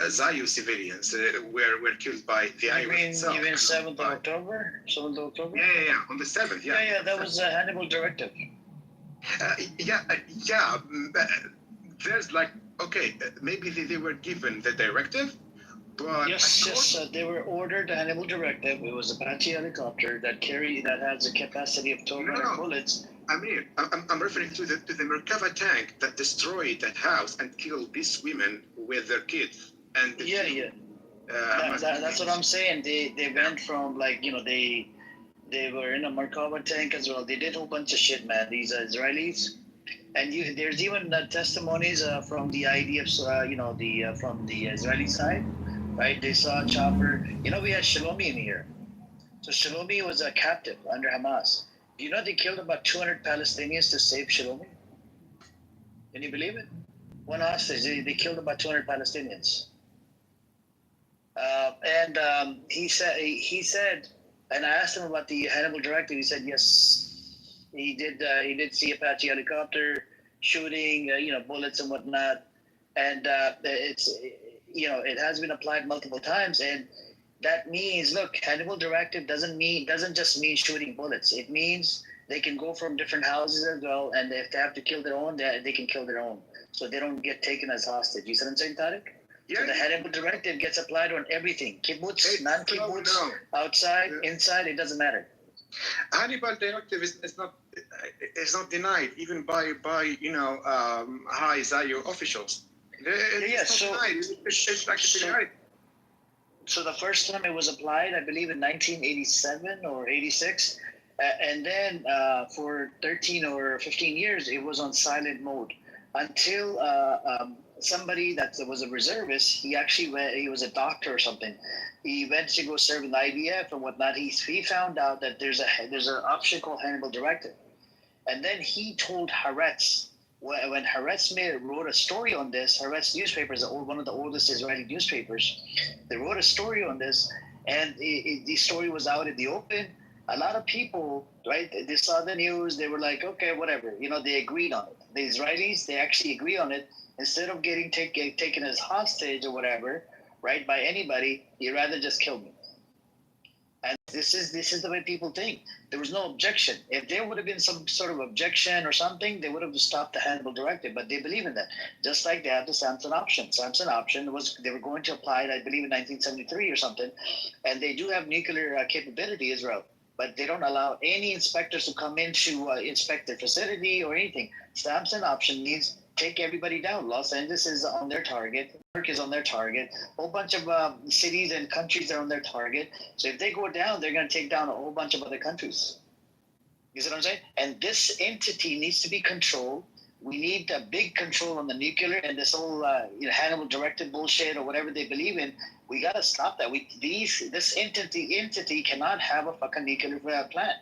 Zayu civilians were killed by the IRA itself. You mean 7th of October? 7th of October? Yeah, on the 7th, yeah. Yeah, that was a Hannibal directive. There's like, okay, maybe they were given the directive, but yes, they were ordered a Hannibal directive. It was a Apache helicopter that has a capacity of 200 bullets. I mean, I'm referring to the Merkava tank that destroyed that house and killed these women with their kids. And that's what I'm saying. They went from like, you know, they were in a Merkava tank as well. They did a whole bunch of shit, man. These Israelis. And there's even testimonies from the IDF, you know, from the Israeli side, right? They saw a chopper. You know, we had Shalomi in here. So Shalomi was a captive under Hamas. Do you know they killed about 200 Palestinians to save Shalomi? Can you believe it? One hostage, they killed about 200 Palestinians. He said, and I asked him about the Hannibal directive. He said, yes, he did see Apache helicopter shooting, you know, bullets and whatnot. And it's, you know, it has been applied multiple times. And that means, look, Hannibal directive doesn't just mean shooting bullets. It means they can go from different houses as well, and if they have to kill their own, they can kill their own, so they don't get taken as hostage. You see what I'm saying, Tariq? Yeah. So the Hannibal directive gets applied on everything: kibbutz, non-kibbutz, outside, inside. It doesn't matter. Hannibal directive is not denied even by you know high Zayu officials. It's not denied. It's actually denied. So the first time it was applied, I believe in 1987 or 86. And then for 13 or 15 years, it was on silent mode until somebody that was a reservist, he was a doctor or something. He went to go serve in the IDF and whatnot. He found out that there's an option called Hannibal directive. And then he told Haaretz, when Haaretz wrote a story on this, Haaretz newspaper is one of the oldest Israeli newspapers. They wrote a story on this, and the story was out in the open. A lot of people, right, they saw the news, they were like, okay, whatever. You know, they agreed on it. The Israelis, they actually agree on it. Instead of getting taken as hostage or whatever, right, by anybody, you'd rather just kill me. And this is the way people think. There was no objection. If there would have been some sort of objection or something, they would have stopped the Hannibal directive. But they believe in that, just like they have the Samson option. Samson option they were going to apply it, I believe, in 1973 or something. And they do have nuclear capability, Israel, but they don't allow any inspectors to come in to inspect their facility or anything. Samson option means take everybody down. Los Angeles is on their target. New York is on their target. A whole bunch of cities and countries are on their target. So if they go down, they're going to take down a whole bunch of other countries. You see what I'm saying? And this entity needs to be controlled. We need a big control on the nuclear and this whole Hannibal directive bullshit or whatever they believe in. We got to stop that. This entity cannot have a fucking nuclear plant.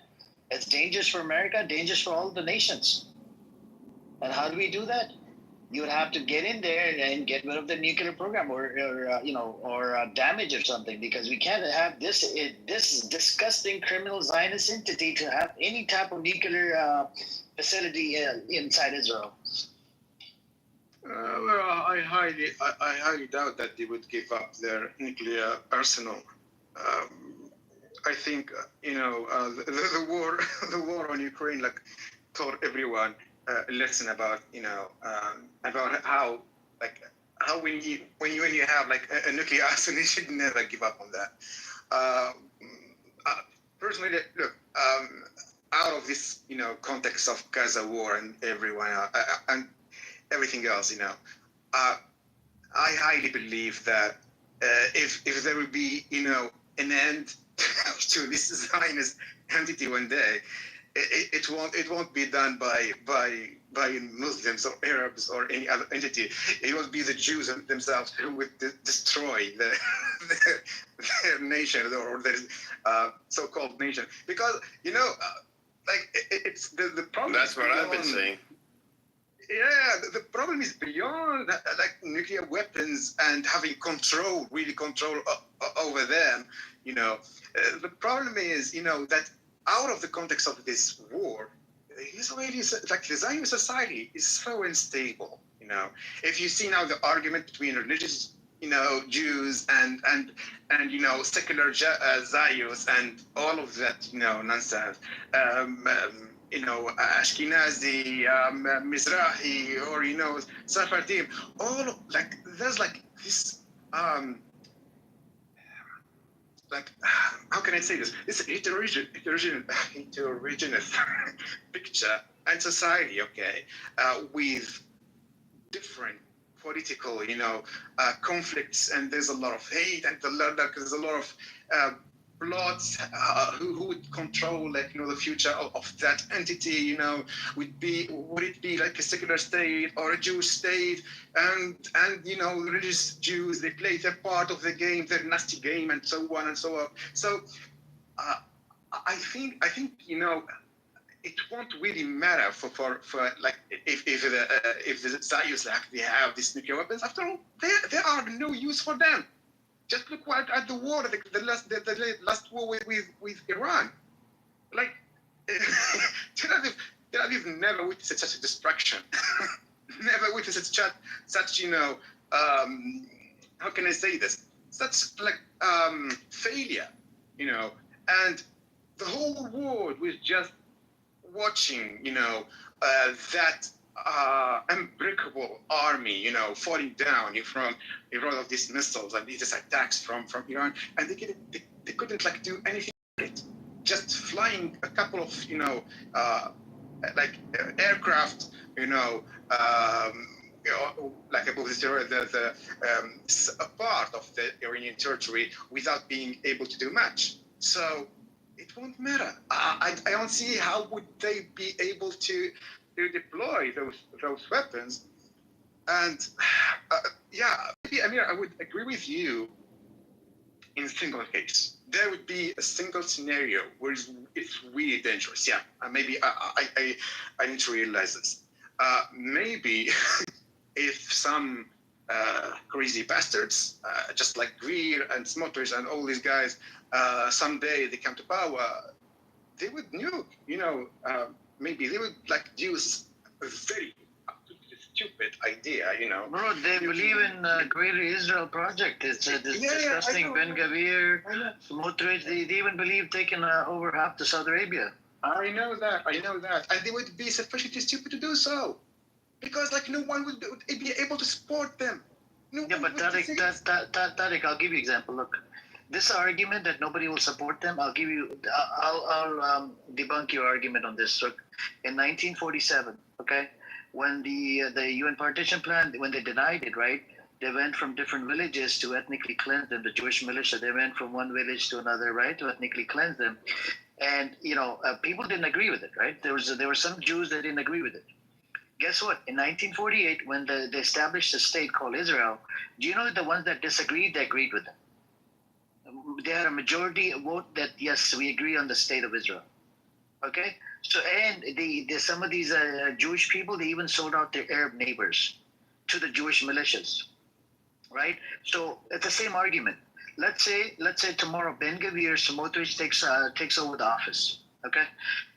It's dangerous for America, dangerous for all the nations. And how do we do that? You would have to get in there and get rid of the nuclear program or damage or something, because we can't have this disgusting criminal Zionist entity to have any type of nuclear facility inside Israel. Well, I highly doubt that they would give up their nuclear arsenal. I think the war on Ukraine taught everyone a lesson about about how when you have a nuclear arsenal, you should never give up on that. Personally, look, out of this context of Gaza war and everyone and everything else, I highly believe that if there will be an end to this Zionist entity one day, it won't be done by Muslims or Arabs or any other entity. It will be the Jews themselves who would destroy their nation or their so-called nation, because it's the problem. That's what I've been saying. Yeah, the problem is beyond like nuclear weapons and having really control over them. The problem is, that out of the context of this war, Israeli, like the Zionist society, is so unstable. If you see now the argument between religious, Jews and secular Zionists and all of that, nonsense. Ashkenazi, Mizrahi, or Sephardim, all like there's like this like how can I say this? It's a heterogeneous picture and society, okay, with different political, conflicts, and there's a lot of hate, and there's a lot of plots. Who would control, the future of that entity? Would it be like a secular state or a Jewish state? And religious Jews, they play their part of the game, their nasty game, and so on and so on. So I think it won't really matter for like if the Zionists actually have these nuclear weapons. After all, there are no use for them. Just look at the war, the last war with Iran. Like Tel Aviv never witnessed such a destruction. Never witnessed such how can I say this? Such like failure, and the whole world was just watching, that unbreakable army, falling down in front of these missiles and these attacks from Iran, and they couldn't like do anything about it. Just flying a couple of aircraft, like above the a part of the Iranian territory without being able to do much. So it won't matter. I don't see how would they be able to deploy those weapons. And maybe Amir, I would agree with you in a single case. There would be a single scenario where it's really dangerous. Yeah, maybe I need to realize this. Maybe if some crazy bastards, just like Greer and Smotrich and all these guys, someday they come to power, they would nuke, maybe they would like use a very stupid idea, Bro, they believe in Greater Israel Project. It's disgusting. Ben Gavir, Smotrich, they even believe taking over half to Saudi Arabia. I know that. And they would be sufficiently stupid to do so. Because no one would be able to support them. But Tariq, I'll give you an example. Look, this argument that nobody will support them, I'll debunk your argument on this. Look, in 1947, okay, when the UN partition plan, when they denied it, right, they went from different villages to ethnically cleanse them. The Jewish militia, they went from one village to another, right, to ethnically cleanse them. And, people didn't agree with it, right? There were some Jews that didn't agree with it. Guess what? In 1948, when they established a state called Israel, do you know the ones that disagreed, they agreed with them? They had a majority vote that, yes, we agree on the state of Israel. Okay? So, and some of these Jewish people, they even sold out their Arab neighbors to the Jewish militias, right? So it's the same argument. Let's say tomorrow Ben Gavir, Smotrich takes over the office, okay?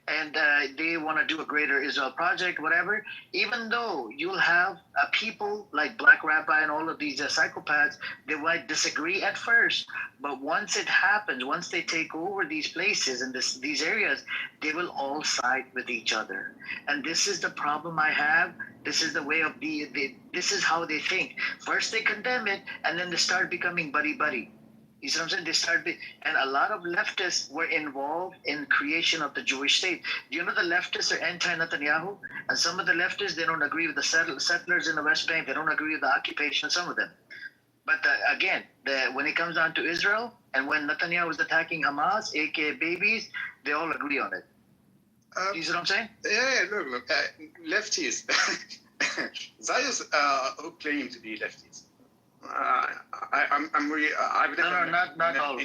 And they want to do a Greater Israel Project, whatever, even though you'll have people like Black Rabbi and all of these psychopaths, they might disagree at first. But once it happens, once they take over these places and these areas, they will all side with each other. And this is the problem I have. This is the way of this is how they think. First they condemn it, and then they start becoming buddy-buddy. You see what I'm saying? And a lot of leftists were involved in creation of the Jewish state. Do you know the leftists are anti-Netanyahu? And some of the leftists, they don't agree with the settlers in the West Bank. They don't agree with the occupation, some of them. But again, when it comes down to Israel, and when Netanyahu was attacking Hamas, aka babies, they all agree on it. You see what I'm saying? Yeah, look, lefties, Zionists who claim to be lefties. I'm really, I've never not all,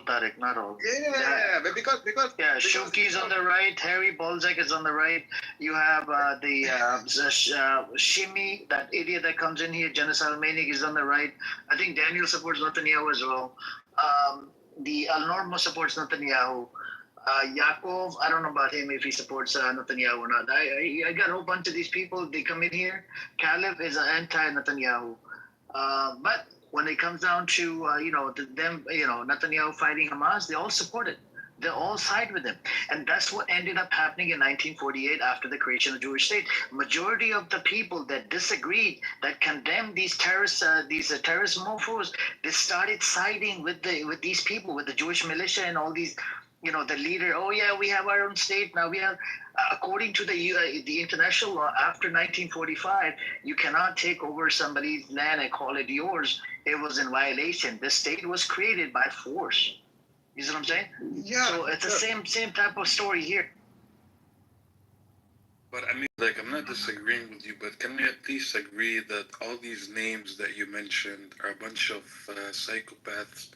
Tariq, not all. Yeah, but because Shuki's on the right, Harry Bolzak is on the right. You have Shimi, that idiot that comes in here, genocidal maniac, is on the right. I think Daniel supports Netanyahu as well. The Al Normo supports Netanyahu. Yaakov, I don't know about him if he supports Netanyahu or not. I got a whole bunch of these people. They come in here. Caleb is anti-Netanyahu. But when it comes down to Netanyahu fighting Hamas, they all support it. They all side with him, and that's what ended up happening in 1948 after the creation of the Jewish state. Majority of the people that disagreed, that condemned these terrorist mofos, they started siding with these people, with the Jewish militia and all these. The leader. Oh yeah, we have our own state now. We have, according to the international law, after 1945, you cannot take over somebody's land and call it yours. It was in violation. The state was created by force. You see what I'm saying? Yeah. So it's the same type of story here. But I mean, like, I'm not disagreeing with you, but can we at least agree that all these names that you mentioned are a bunch of psychopaths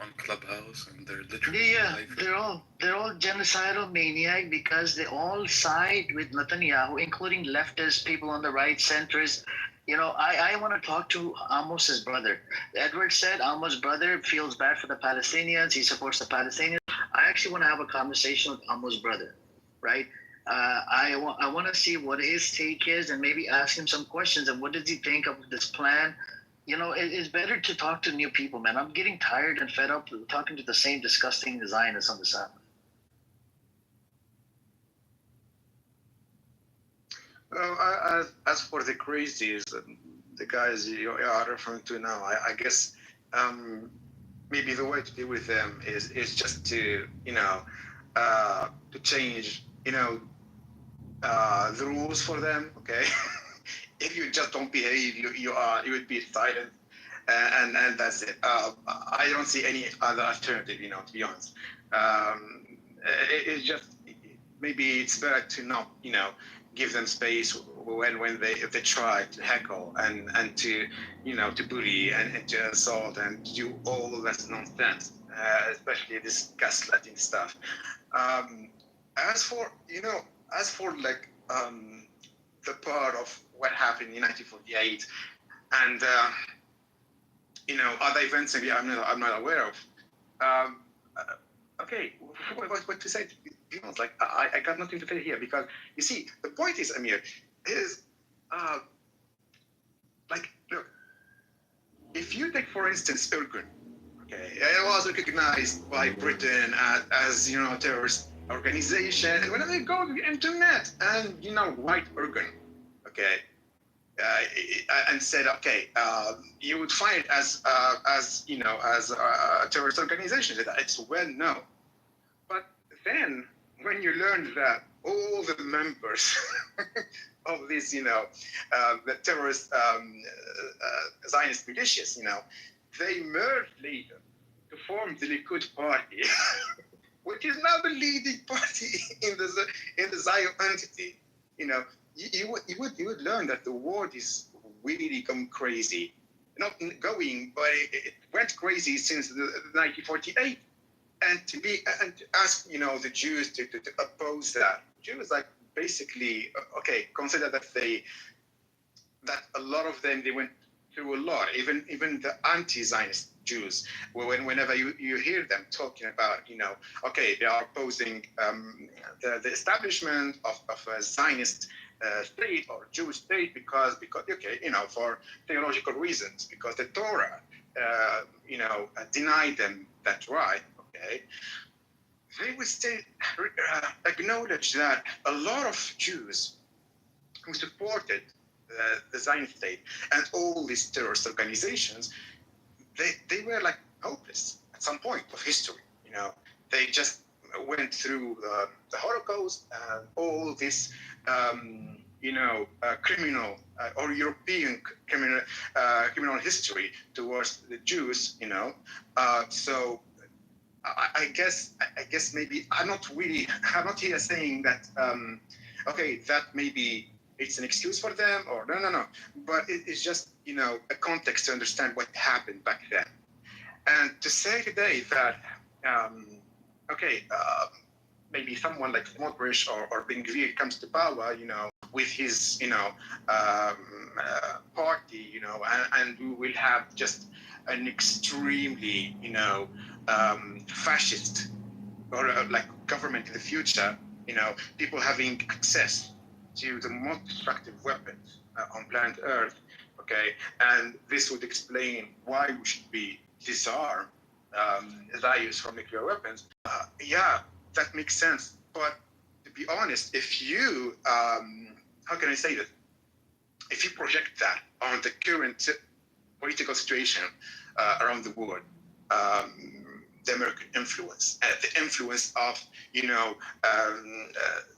on Clubhouse, and they're literally they're all genocidal maniac because they all side with Netanyahu, including leftists, people on the right, centrists. I want to talk to Amos's brother. Edward said Amos' brother feels bad for the Palestinians. He supports the Palestinians. I actually want to have a conversation with Amos' brother, right? I want to see what his take is and maybe ask him some questions and what does he think of this plan. It's better to talk to new people, man. I'm getting tired and fed up talking to the same disgusting Zionists on this app. As for the crazies, the guys you are referring to now, I guess maybe the way to deal with them is just to to change the rules for them. Okay, if you just don't behave, you would be silent, and that's it. I don't see any other alternative. To be honest, it's just maybe it's better to not give them space when they try to heckle and to to bully and to assault and to do all that nonsense, especially this gaslighting stuff. As for like the part of what happened in 1948 and other events maybe I'm not aware of. Okay, what to say? Like I got nothing to say here because you see the point is, Amir, is like look, if you take for instance Irgun, okay, it was recognized by Britain as a terrorist organization, and when they go to the internet and write Irgun, okay, and said okay, you would find it as a terrorist organization. It's well known. But then, when you learn that all the members of these, the terrorist Zionist militias, they merged later to form the Likud party, which is now the leading party in the Zion entity. You would learn that the world is really come crazy. Not going, but it went crazy since 1948. And to ask the Jews to oppose that. Jews basically consider that a lot of them they went through a lot. Even the anti-Zionist Jews, whenever you hear them talking about they are opposing the establishment of a Zionist state or Jewish state because for theological reasons, because the Torah denied them that right. Okay, they would still acknowledge that a lot of Jews who supported the Zionist state and all these terrorist organizations, they were hopeless at some point of history. They just went through the Holocaust and all this, criminal or European criminal history towards the Jews. So I guess maybe I'm not here saying that okay, that maybe it's an excuse for them, or no, but it's just a context to understand what happened back then. And to say today that okay, maybe someone like Smotrich or Ben Gvir comes to power, with his party, and we will have just an extremely fascist or like government in the future, people having access to the most destructive weapons on planet Earth, okay? And this would explain why we should be disarm values from nuclear weapons. Yeah, that makes sense. But to be honest, if you, how can I say that? If you project that on the current political situation around the world, the American influence, the influence of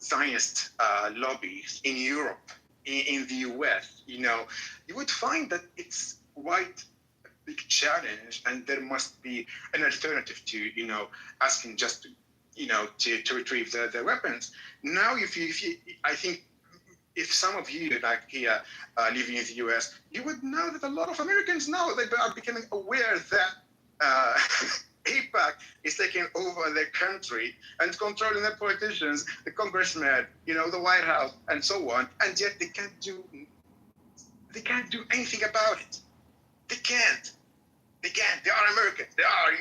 Zionist lobbies in Europe, in the US, you would find that it's quite a big challenge, and there must be an alternative to asking just to retrieve the weapons. Now, if you, I think. If some of you like here living in the US, you would know that a lot of Americans now they are becoming aware that AIPAC is taking over their country and controlling their politicians, the congressmen, the White House, and so on, and yet they can't do anything about it. They can't. They are Americans. They are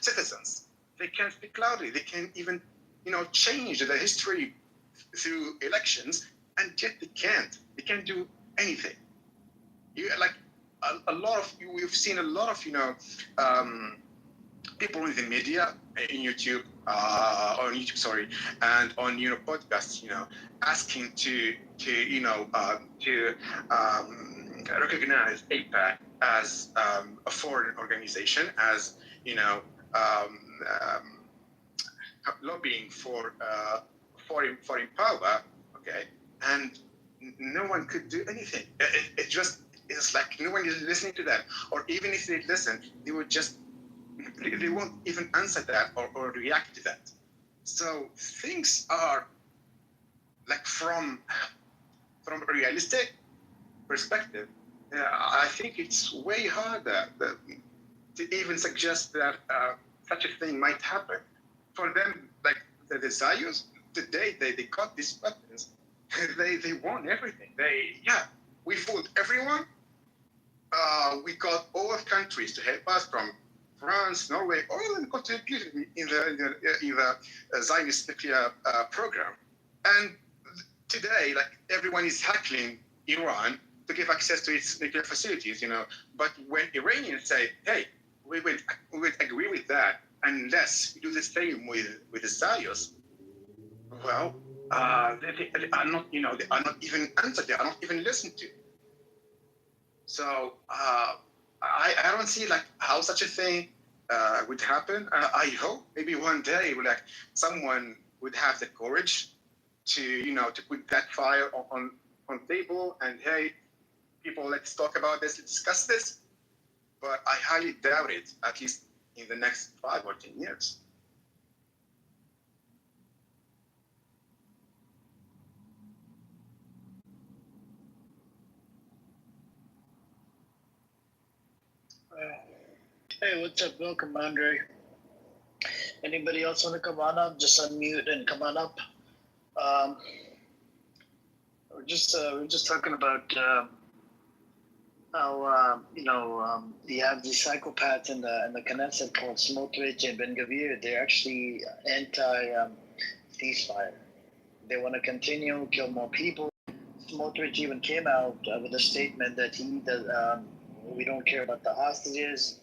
citizens. They can't speak loudly. They can't even change the history through elections. And yet they can't do anything. Like a lot of we've seen a lot of people in the media in YouTube on YouTube, sorry, and on podcasts, asking to recognize AIPAC as a foreign organization, as lobbying for foreign power. Okay. And no one could do anything. It's like no one is listening to that. Or even if they listen, they won't even answer that or react to that. So things are like from a realistic perspective, I think it's way harder to even suggest that such a thing might happen. For them, like the Zayus, today they got these weapons. They won everything. We fooled everyone. We got all of countries to help us, from France, Norway, all of them contributed in the Zionist nuclear program. And today, like everyone is heckling Iran to give access to its nuclear facilities, But when Iranians say, "Hey, we would agree with that unless we do the same with the Zionists," well. They are not, they are not even answered. They are not even listened to. So I don't see like how such a thing would happen. I hope maybe one day, like someone would have the courage to to put that file on table and, hey, people, let's talk about this, let's discuss this. But I highly doubt it. At least in the next 5 or 10 years. Hey, what's up? Welcome, Andre. Anybody else want to come on up? Just unmute and come on up. We're just talking about how you have these psychopaths in the Knesset called Smotrich and Ben Gvir. They're actually anti-ceasefire. They want to continue, kill more people. Smotrich even came out with a statement that we don't care about the hostages.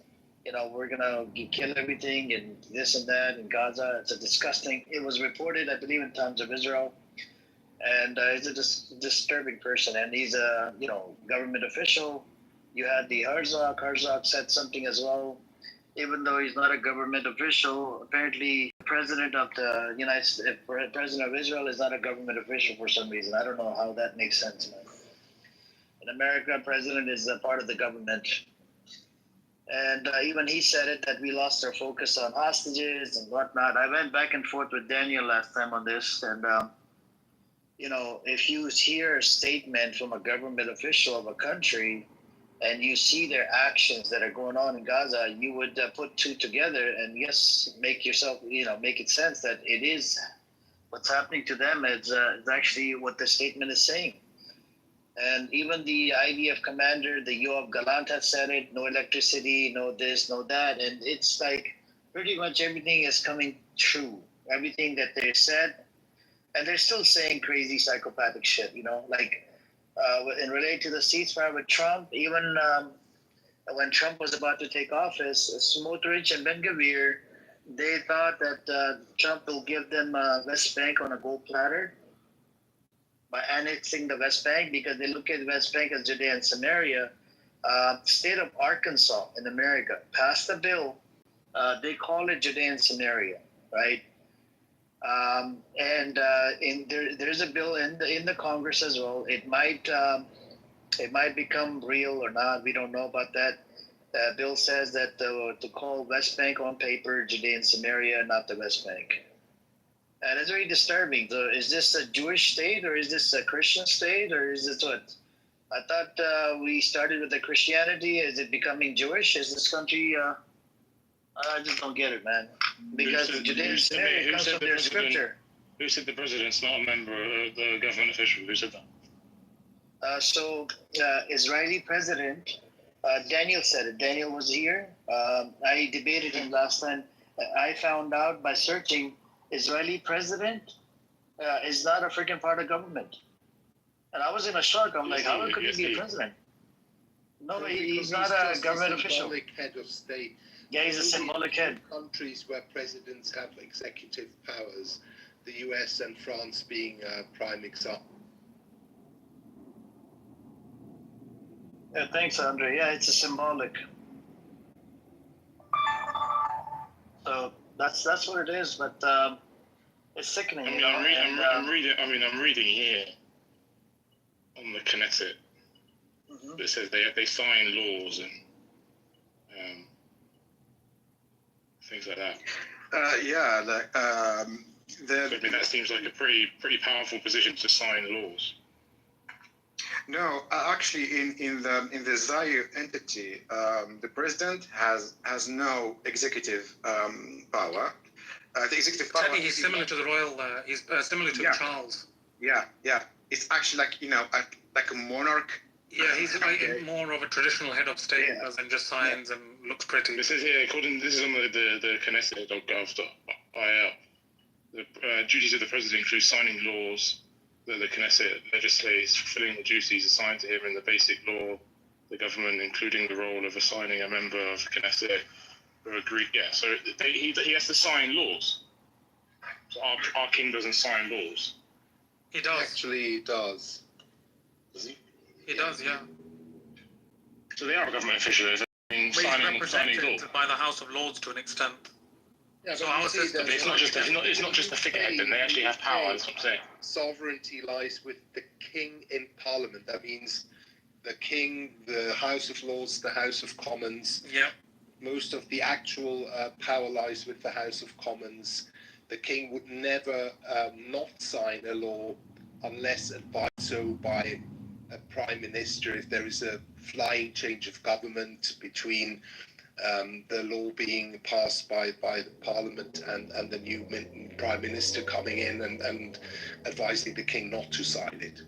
We're gonna kill everything and this and that in Gaza. It's disgusting. It was reported, I believe, in Times of Israel, and he's a disturbing person. And he's a government official. You had the Herzog. Herzog said something as well, even though he's not a government official. Apparently, the president of the president of Israel is not a government official for some reason. I don't know how that makes sense, man. In America, president is a part of the government. And even he said it that we lost our focus on hostages and whatnot. I went back and forth with Daniel last time on this, and if you hear a statement from a government official of a country and you see their actions that are going on in Gaza, you would put two together and yes, make it sense that it is what's happening to them is actually what the statement is saying. And even the IDF commander, the Yoav Galant, has said it, no electricity, no this, no that. And it's like pretty much everything is coming true. Everything that they said. And they're still saying crazy psychopathic shit, in relate to the ceasefire with Trump, even when Trump was about to take office, Smotrich and Ben-Gvir, they thought that Trump will give them West Bank on a gold platter by annexing the West Bank, because they look at the West Bank as Judea and Samaria. State of Arkansas in America passed a bill. They call it Judea and Samaria, right? There's a bill in the Congress as well. It might become real or not. We don't know about that. The bill says that to call West Bank on paper Judea and Samaria, not the West Bank. And it's very disturbing. So is this a Jewish state, or is this a Christian state, or is this what? I thought we started with the Christianity. Is it becoming Jewish? Is this country? I just don't get it, man. Because Judea and Samaria comes from their scripture. Who said the president's not a member of the government official? Who said that? Israeli president Daniel said it. Daniel was here. I debated him last time. I found out by searching, Israeli president is not a freaking part of government. And I was in a shock. I'm like, how could he be a president? No, he's not a government official. Head of state. Yeah, he's a symbolic head. Countries where presidents have executive powers, the US and France being a prime example. Yeah, thanks, Andre. Yeah, it's a symbolic. So that's what it is, but it's sickening. I'm reading here on the Knesset. Mm-hmm. It says they sign laws and things like that. That seems like a pretty powerful position to sign laws. No, actually, in the Zaire entity, the president has no executive power. The executive power. He's similar to the royal. He's similar to Charles. Yeah. It's actually like a monarch. Yeah, he's more of a traditional head of state, as in just signs and looks pretty. This is here. This is on the Knesset.gov.il. The duties of the president include signing laws that the Knesset legislates, fulfilling the duties assigned to him in the basic law, the government, including the role of assigning a member of Knesset who agree. Yeah, so he has to sign laws. So our king doesn't sign laws. He does. Actually, he does. Does he? He does, yeah. So they are a government official. He's represented by the House of Lords to an extent. Yeah, so our system. It's not just a figurehead. Then they actually have power. That's what I'm saying. Sovereignty lies with the king in Parliament. That means the king, the House of Lords, the House of Commons. Yeah. Most of the actual power lies with the House of Commons. The king would never not sign a law unless advised so by a prime minister. If there is a flying change of government between the law being passed by the parliament and the new prime minister coming in and advising the king not to sign it.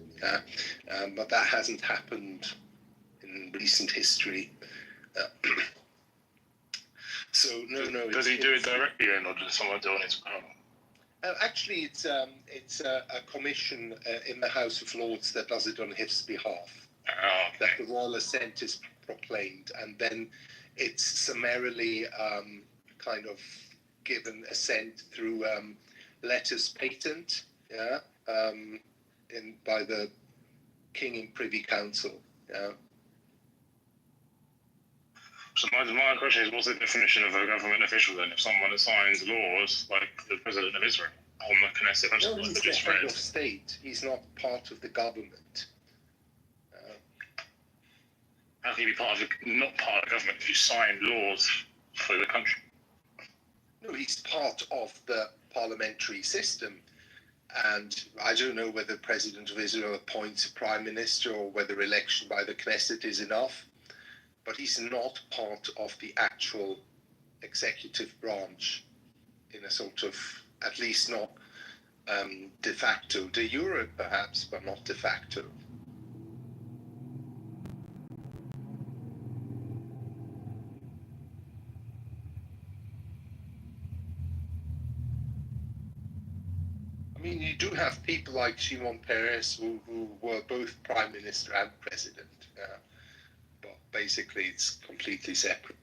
But that hasn't happened in recent history. So no. Does he do it directly, or does someone do it on his own? Actually, it's a commission in the House of Lords that does it on his behalf. That the royal assent is proclaimed, and then it's summarily kind of given assent through letters patent, by the King in Privy Council. Yeah. So my question is, what's the definition of a government official then? If someone assigns laws, like the president of Israel, on the Knesset, no, he's the head of state. He's not part of the government. How can you be not part of the government if you sign laws for the country? No, he's part of the parliamentary system. And I don't know whether the President of Israel appoints a prime minister or whether election by the Knesset is enough. But he's not part of the actual executive branch in a sort of, at least not de facto, de jure perhaps, but not de facto. I mean, you do have people like Shimon Peres who were both prime minister and president, but basically it's completely separate.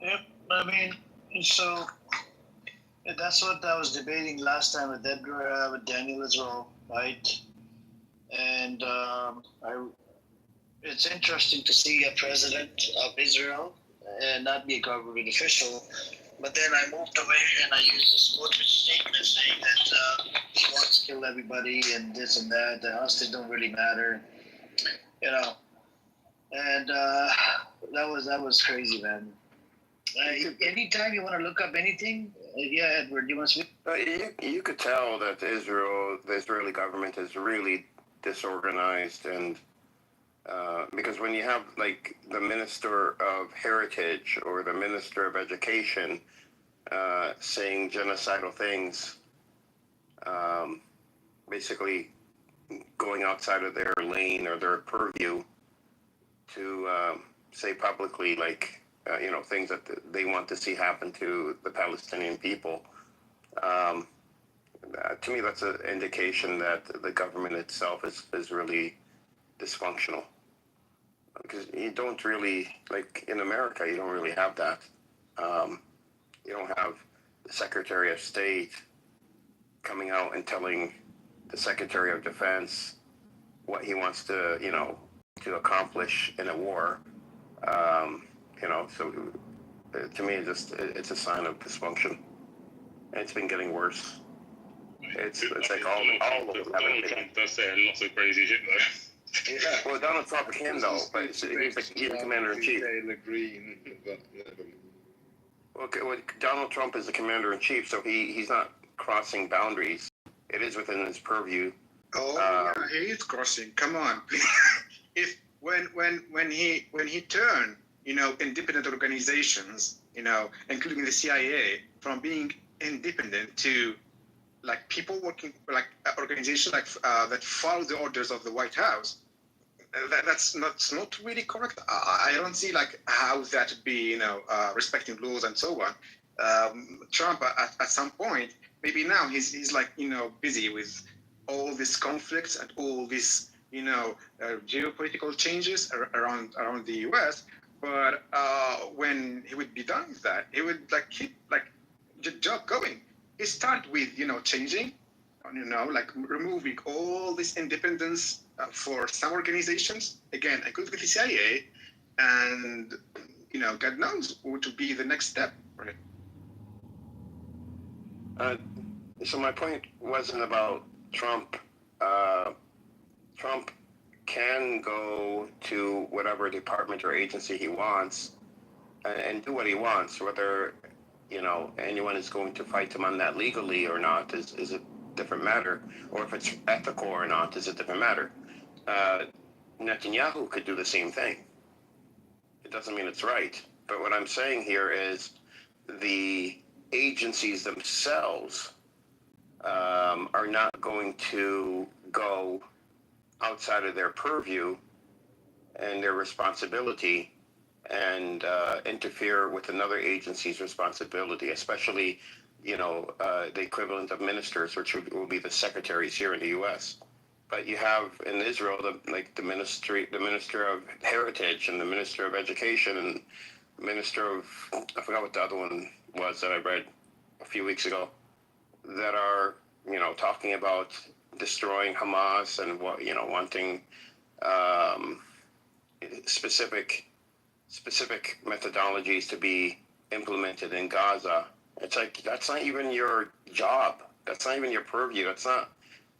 Yep, I mean, so that's what I was debating last time with Edgar, with Daniel as well, right? And it's interesting to see a president of Israel and not be a government official. But then I moved away and I used this Smotrich statement saying that he wants to kill everybody and this and that. The hostages don't really matter, you know. And that was crazy, man. Anytime you want to look up anything, yeah, Edward, you want to speak? You could tell that the Israeli government is really disorganized, and because when you have like the Minister of Heritage or the Minister of Education saying genocidal things, basically going outside of their lane or their purview to say publicly like things that they want to see happen to the Palestinian people. To me, that's an indication that the government itself is really dysfunctional. Because you don't really, like in America, you don't really have that. You don't have the Secretary of State coming out and telling the Secretary of Defense what he wants to, to accomplish in a war. So to me, it's a sign of dysfunction. And it's been getting worse. It's like all of them. Donald Trump does say a lot of crazy shit though. Yeah. Well, Donald Trump can though, but he's like the commander in chief. Well, Donald Trump is the commander in chief, so he's not crossing boundaries. It is within his purview. Oh, yeah, he is crossing. Come on. If when he turned, independent organizations, including the CIA, from being independent to like people working like organizations like that follow the orders of the White House. That's not really correct. I don't see like how that would be, respecting laws and so on. Trump at some point, maybe now he's like, busy with all these conflicts and all these, geopolitical changes around the U.S. But when he would be done with that, he would like keep like the job going. He start with, changing, like removing all this independence for some organizations, again, including the CIA, and, God knows what would be the next step, right? So my point wasn't about Trump. Trump can go to whatever department or agency he wants and do what he wants, whether, anyone is going to fight him on that legally or not is a different matter, or if it's ethical or not is a different matter. Netanyahu could do the same thing. It doesn't mean it's right. But what I'm saying here is the agencies themselves are not going to go outside of their purview and their responsibility and interfere with another agency's responsibility, especially, the equivalent of ministers, which will be the secretaries here in the U.S. But you have in Israel the minister of Heritage and the minister of Education and the minister of, I forgot what the other one was that I read a few weeks ago, that are talking about destroying Hamas and wanting specific methodologies to be implemented in Gaza. It's like, that's not even your job. That's not even your purview. It's not,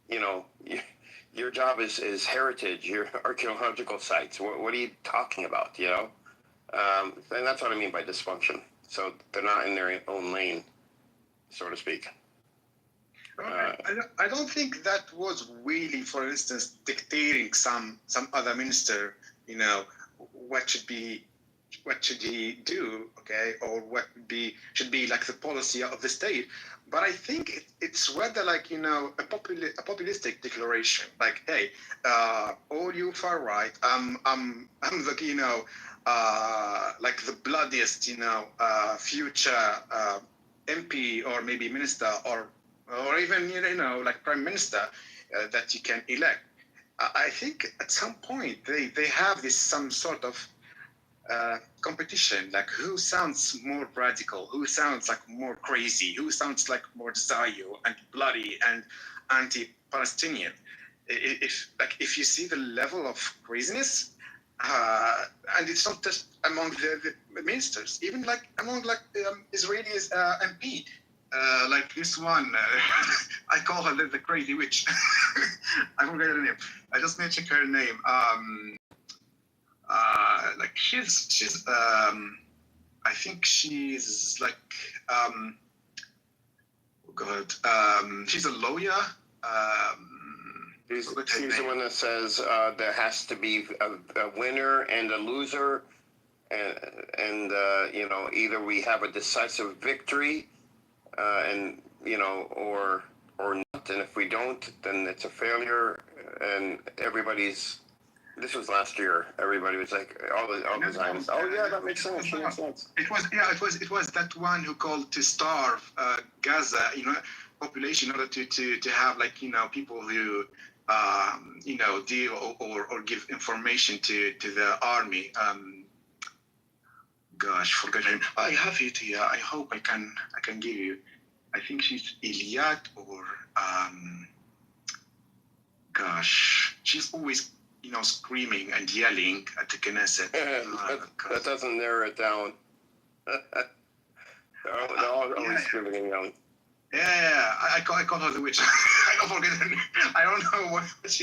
your job is heritage, your archaeological sites. What are you talking about, And that's what I mean by dysfunction. So they're not in their own lane, so to speak. I don't think that was really, for instance, dictating some other minister, what should he do, okay, or what should be like the policy of the state. But I think it's rather like a populistic declaration, like, hey, all you far right, I'm the like the bloodiest future MP or maybe minister or even like prime minister that you can elect. I think at some point they have some sort of competition, like who sounds more radical, who sounds like more crazy, who sounds like more Zio and bloody and anti-Palestinian. If you see the level of craziness, and it's not just among the ministers, even like among Israelis MP. Like this one, I call her the crazy witch. I forgot her name. I just need to check her name. Like she's I think she's like oh God, she's a lawyer. She's the one that says there has to be a winner and a loser, and either we have a decisive victory, and or not, and if we don't, then it's a failure, and everybody's. This was last year. Everybody was like, all the Zionists. Oh yeah, that makes sense. It was that one who called to starve Gaza, population in order to have people who deal or give information to the army. Gosh, forgot her name. I have it here. I hope I can give you. I think she's Iliad or gosh, she's always screaming and yelling at the Knesset. That doesn't narrow it down. They're always screaming and yelling. Yeah, I call her the witch. I don't forget her name. I don't know what is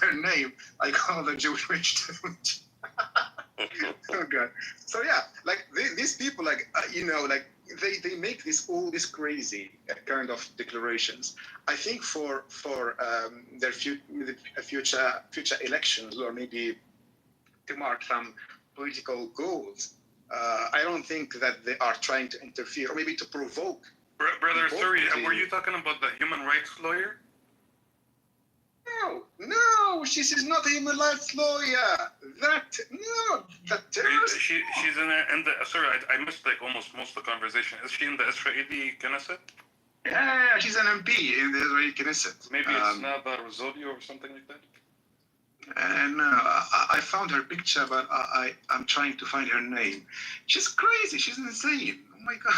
her name. I call her the Jewish witch. Oh God. So yeah, like these people, they make all this crazy kind of declarations. I think for their future elections, or maybe to mark some political goals, I don't think that they are trying to interfere or maybe to provoke. Brother, sorry, were you talking about the human rights lawyer? No, she's not a human rights lawyer. That terrorist. She's in the. Sorry, I missed almost most of the conversation. Is she in the Israeli Knesset? Yeah, she's an MP in the Israeli Knesset. Maybe it's Nada Rosolio or something like that. No, I found her picture, but I'm trying to find her name. She's crazy. She's insane. Oh my God.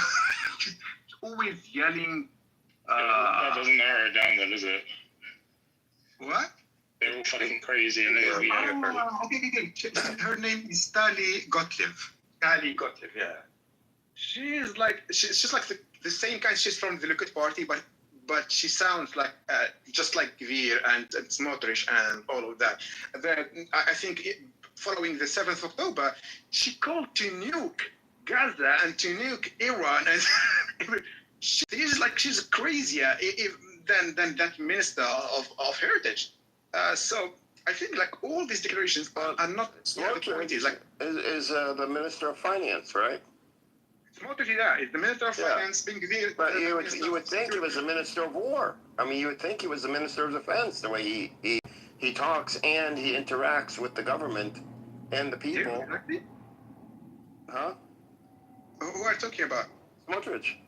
She's always yelling. That doesn't narrow it down then, does it? What? They're all fucking crazy and they're Okay. Her name is Tali Gottlieb. Tali Gottlieb, yeah. She's like the same kind. She's from the Likud party, but she sounds like just like Gvir and Smotrich and all of that. I think following the 7th of October, she called to nuke Gaza and to nuke Iran, and she's crazier than that minister of heritage. So I think all these declarations are not. The point is is the minister of finance, right? Smotrich, is the minister of finance being Gvir. But you would think he was the minister of war. I mean, you would think he was the minister of defense, the way he talks and he interacts with the government and the people. Yeah, exactly. Huh? Who are you talking about? Smotrich.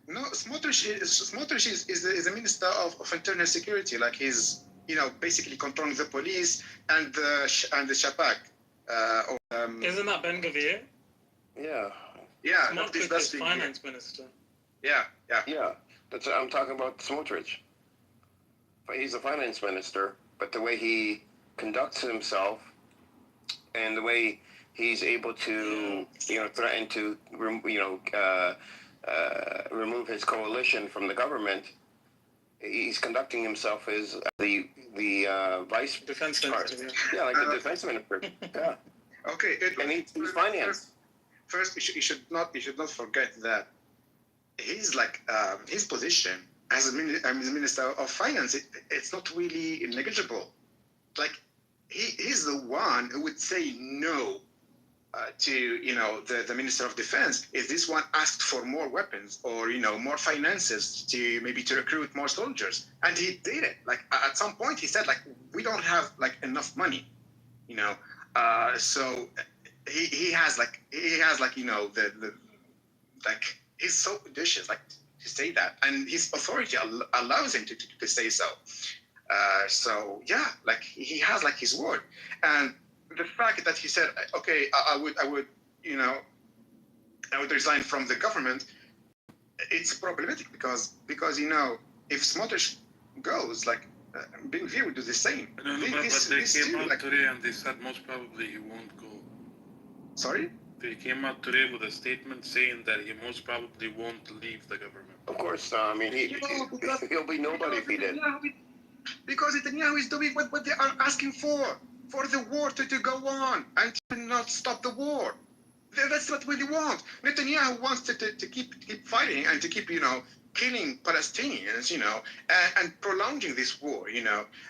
No, Smotrich is the minister of internal security. Like he's basically controlling the police and the Shabak. Isn't that Ben Gvir? Yeah. Yeah. Smotrich is finance minister. Yeah. That's I'm talking about Smotrich. he's a finance minister, but the way he conducts himself and the way he's able to, threaten to, remove his coalition from the government, he's conducting himself as the vice defense minister. Yeah, like the defense minister. Yeah. Okay. And he's finance. First, you should not forget that he's like his position as a minister of finance. It's not really negligible. Like he's the one who would say no to the minister of defense if this one asked for more weapons or more finances to recruit more soldiers, and he did it. Like at some point he said, like, we don't have like enough money, so he has the like, he's so audacious, like, to say that, and his authority allows him to say so. So yeah, like he has like his word, and the fact that he said, okay, I would resign from the government, it's problematic because if Smotrich goes, like Ben Gvir would do the same. No, but they came out today and they said most probably he won't go. Sorry? They came out today with a statement saying that he most probably won't leave the government. Of course, I mean, he'll be nobody if he did. Because Netanyahu is doing what they are asking for the war to go on and to not stop the war. That's what we want. Netanyahu wants to keep fighting and to keep, killing Palestinians, and prolonging this war,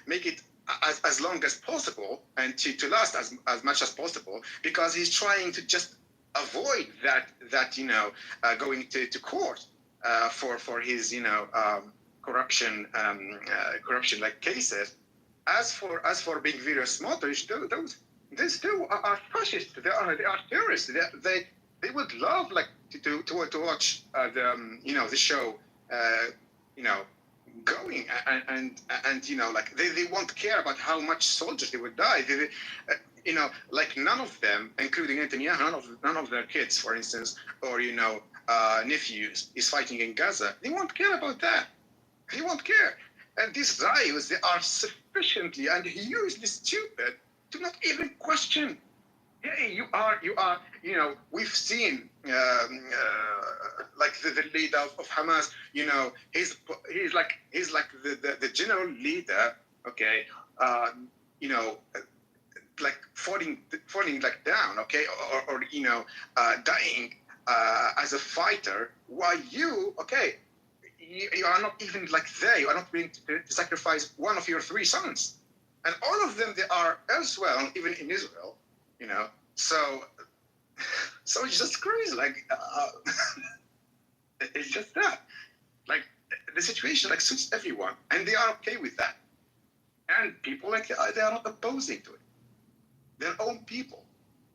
make it as long as possible and to last as much as possible, because he's trying to just avoid that going to court for his, corruption like cases. As for Ben Gvir and Smotrich, these two are fascists. They are terrorists. They would love like to watch the show going and like they won't care about how much soldiers they would die. Like none of them, including Netanyahu, none of their kids, for instance, or nephews, is fighting in Gaza. They won't care about that. They won't care. And these riots, they are sufficiently and hugely stupid to not even question. Hey, you are. We've seen like the leader of Hamas. He's like the general leader. Okay, like falling like down. Okay, or dying as a fighter. While you, okay, you are not even like there. You are not willing to sacrifice one of your 3 sons, and all of them, they are elsewhere, even in Israel. So it's just crazy. Like it's just that. Like the situation like suits everyone, and they are okay with that. And people like they are not opposing to it. Their own people.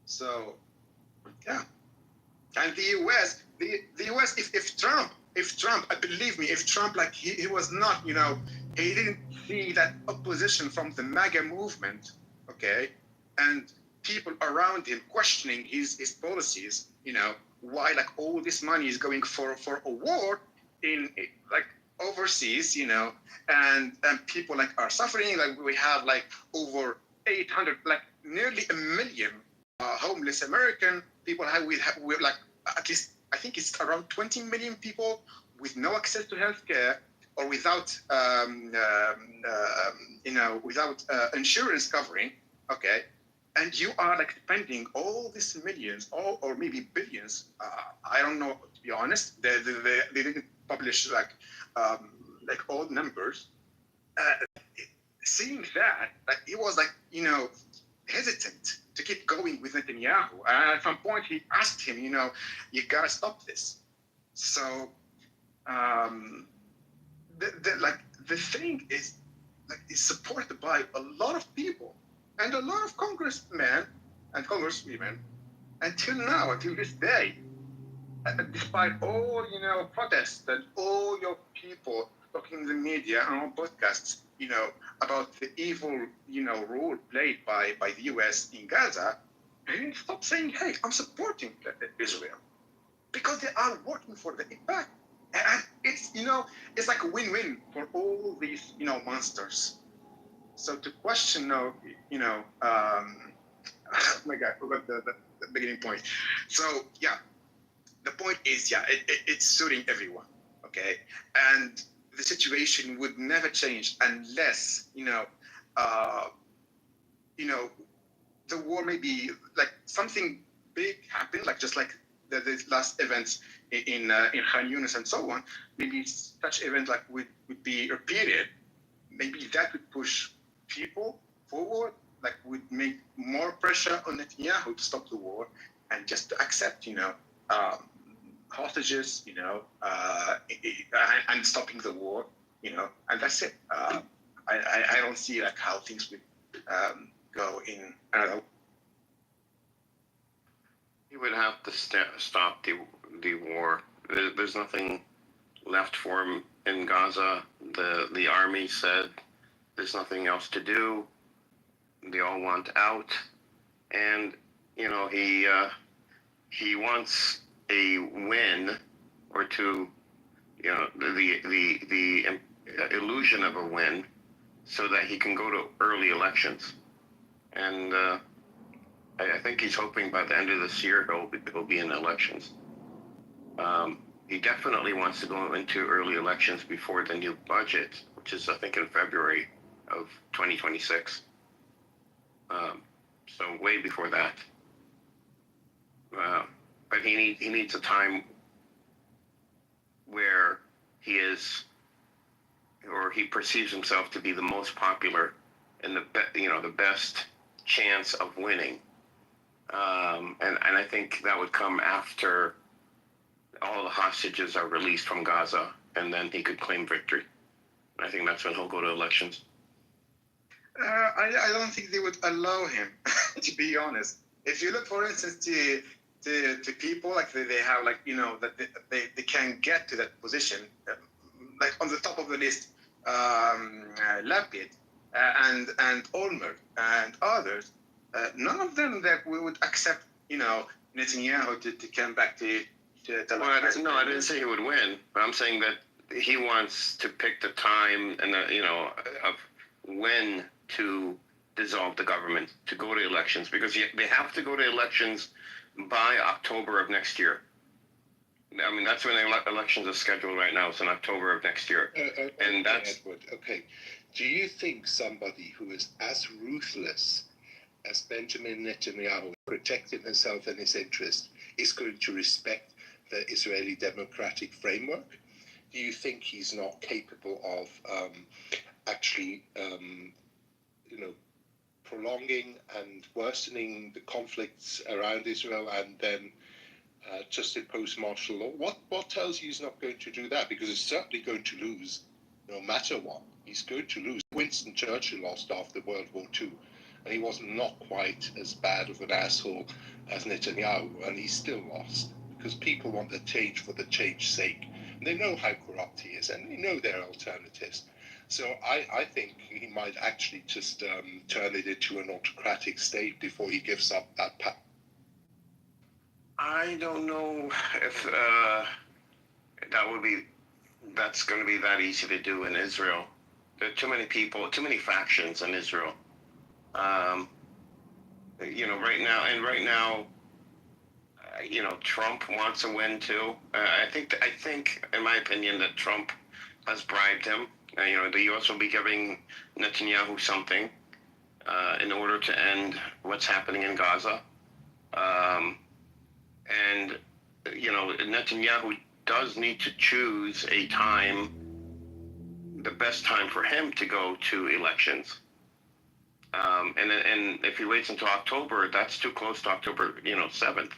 So yeah. And the US, if Trump, believe me, if Trump, like he was not, he didn't see that opposition from the MAGA movement, okay, and people around him questioning his policies, why like all this money is going for a war in like overseas, and people like are suffering. Like we have like over 800, like nearly 1 million homeless American people. We're like at least I think it's around 20 million people with no access to healthcare or without without insurance covering. Okay. And you are like spending all these millions, or maybe billions. I don't know, to be honest. They didn't publish like all numbers. Seeing that, like he was like hesitant to keep going with Netanyahu. And at some point, he asked him, you gotta stop this. So the thing is like is supported by a lot of people. And a lot of congressmen and congresswomen, until now, until this day, despite all, protests and all your people talking in the media and on podcasts, about the evil, role played by the US in Gaza, they didn't stop saying, hey, I'm supporting Israel. Because they are working for the impact. And it's, it's like a win-win for all these, monsters. So to question, oh my God, I forgot the beginning point. So yeah, the point is, it's suiting everyone, okay? And the situation would never change unless, the war may be like something big happened, like just like the last events in Khan Yunis and so on. Maybe such event like would be repeated. Maybe that would push people forward, like would make more pressure on Netanyahu to stop the war and just to accept, hostages, and stopping the war, and that's it. I don't see like how things would go in another. He would have to stop the war. There's nothing left for him in Gaza. The army said there's nothing else to do. They all want out, and he wants a win or two. The illusion of a win, so that he can go to early elections, and I think he's hoping by the end of this year he'll be in elections. He definitely wants to go into early elections before the new budget, which is I think in February of 2026. So way before that. But he needs a time where he is, or he perceives himself to be the most popular and the best chance of winning. And I think that would come after all the hostages are released from Gaza, and then he could claim victory. I think that's when he'll go to elections. I don't think they would allow him, to be honest. If you look, for instance, to people like they have like that they can get to that position, like on the top of the list, Lapid and Olmert and others. None of them that we would accept, Netanyahu to come back to well, I didn't say he would win, but I'm saying that he wants to pick the time and of when to dissolve the government, to go to elections, because they have to go to elections by October of next year. I mean, that's when the elections are scheduled right now. It's in October of next year. And that's... Edward, okay. Do you think somebody who is as ruthless as Benjamin Netanyahu, protecting himself and his interest, is going to respect the Israeli democratic framework? Do you think he's not capable of actually, prolonging and worsening the conflicts around Israel and then just impose martial law? What tells you he's not going to do that? Because he's certainly going to lose, no matter what. He's going to lose. Winston Churchill lost after World War II, and he was not quite as bad of an asshole as Netanyahu, and he still lost. Because people want the change for the change's sake. And they know how corrupt he is, and they know there are alternatives. So I think he might actually just turn it into an autocratic state before he gives up that power. I don't know if that's going to be that easy to do in Israel. There are too many people, too many factions in Israel. Right now, Trump wants a win too. I think, in my opinion, that Trump has bribed him. The U.S. will be giving Netanyahu something in order to end what's happening in Gaza. And Netanyahu does need to choose a time, the best time for him to go to elections. And if he waits until October, that's too close to October, 7th.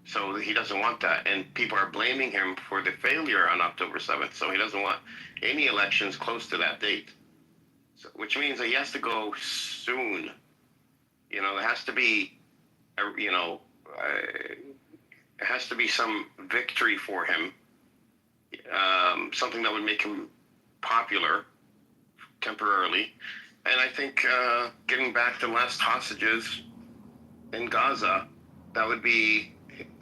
So he doesn't want that. And people are blaming him for the failure on October 7th. So he doesn't want any elections close to that date. So, which means that he has to go soon. There has to be, it has to be some victory for him. Something that would make him popular temporarily. And I think getting back the last hostages in Gaza, that would be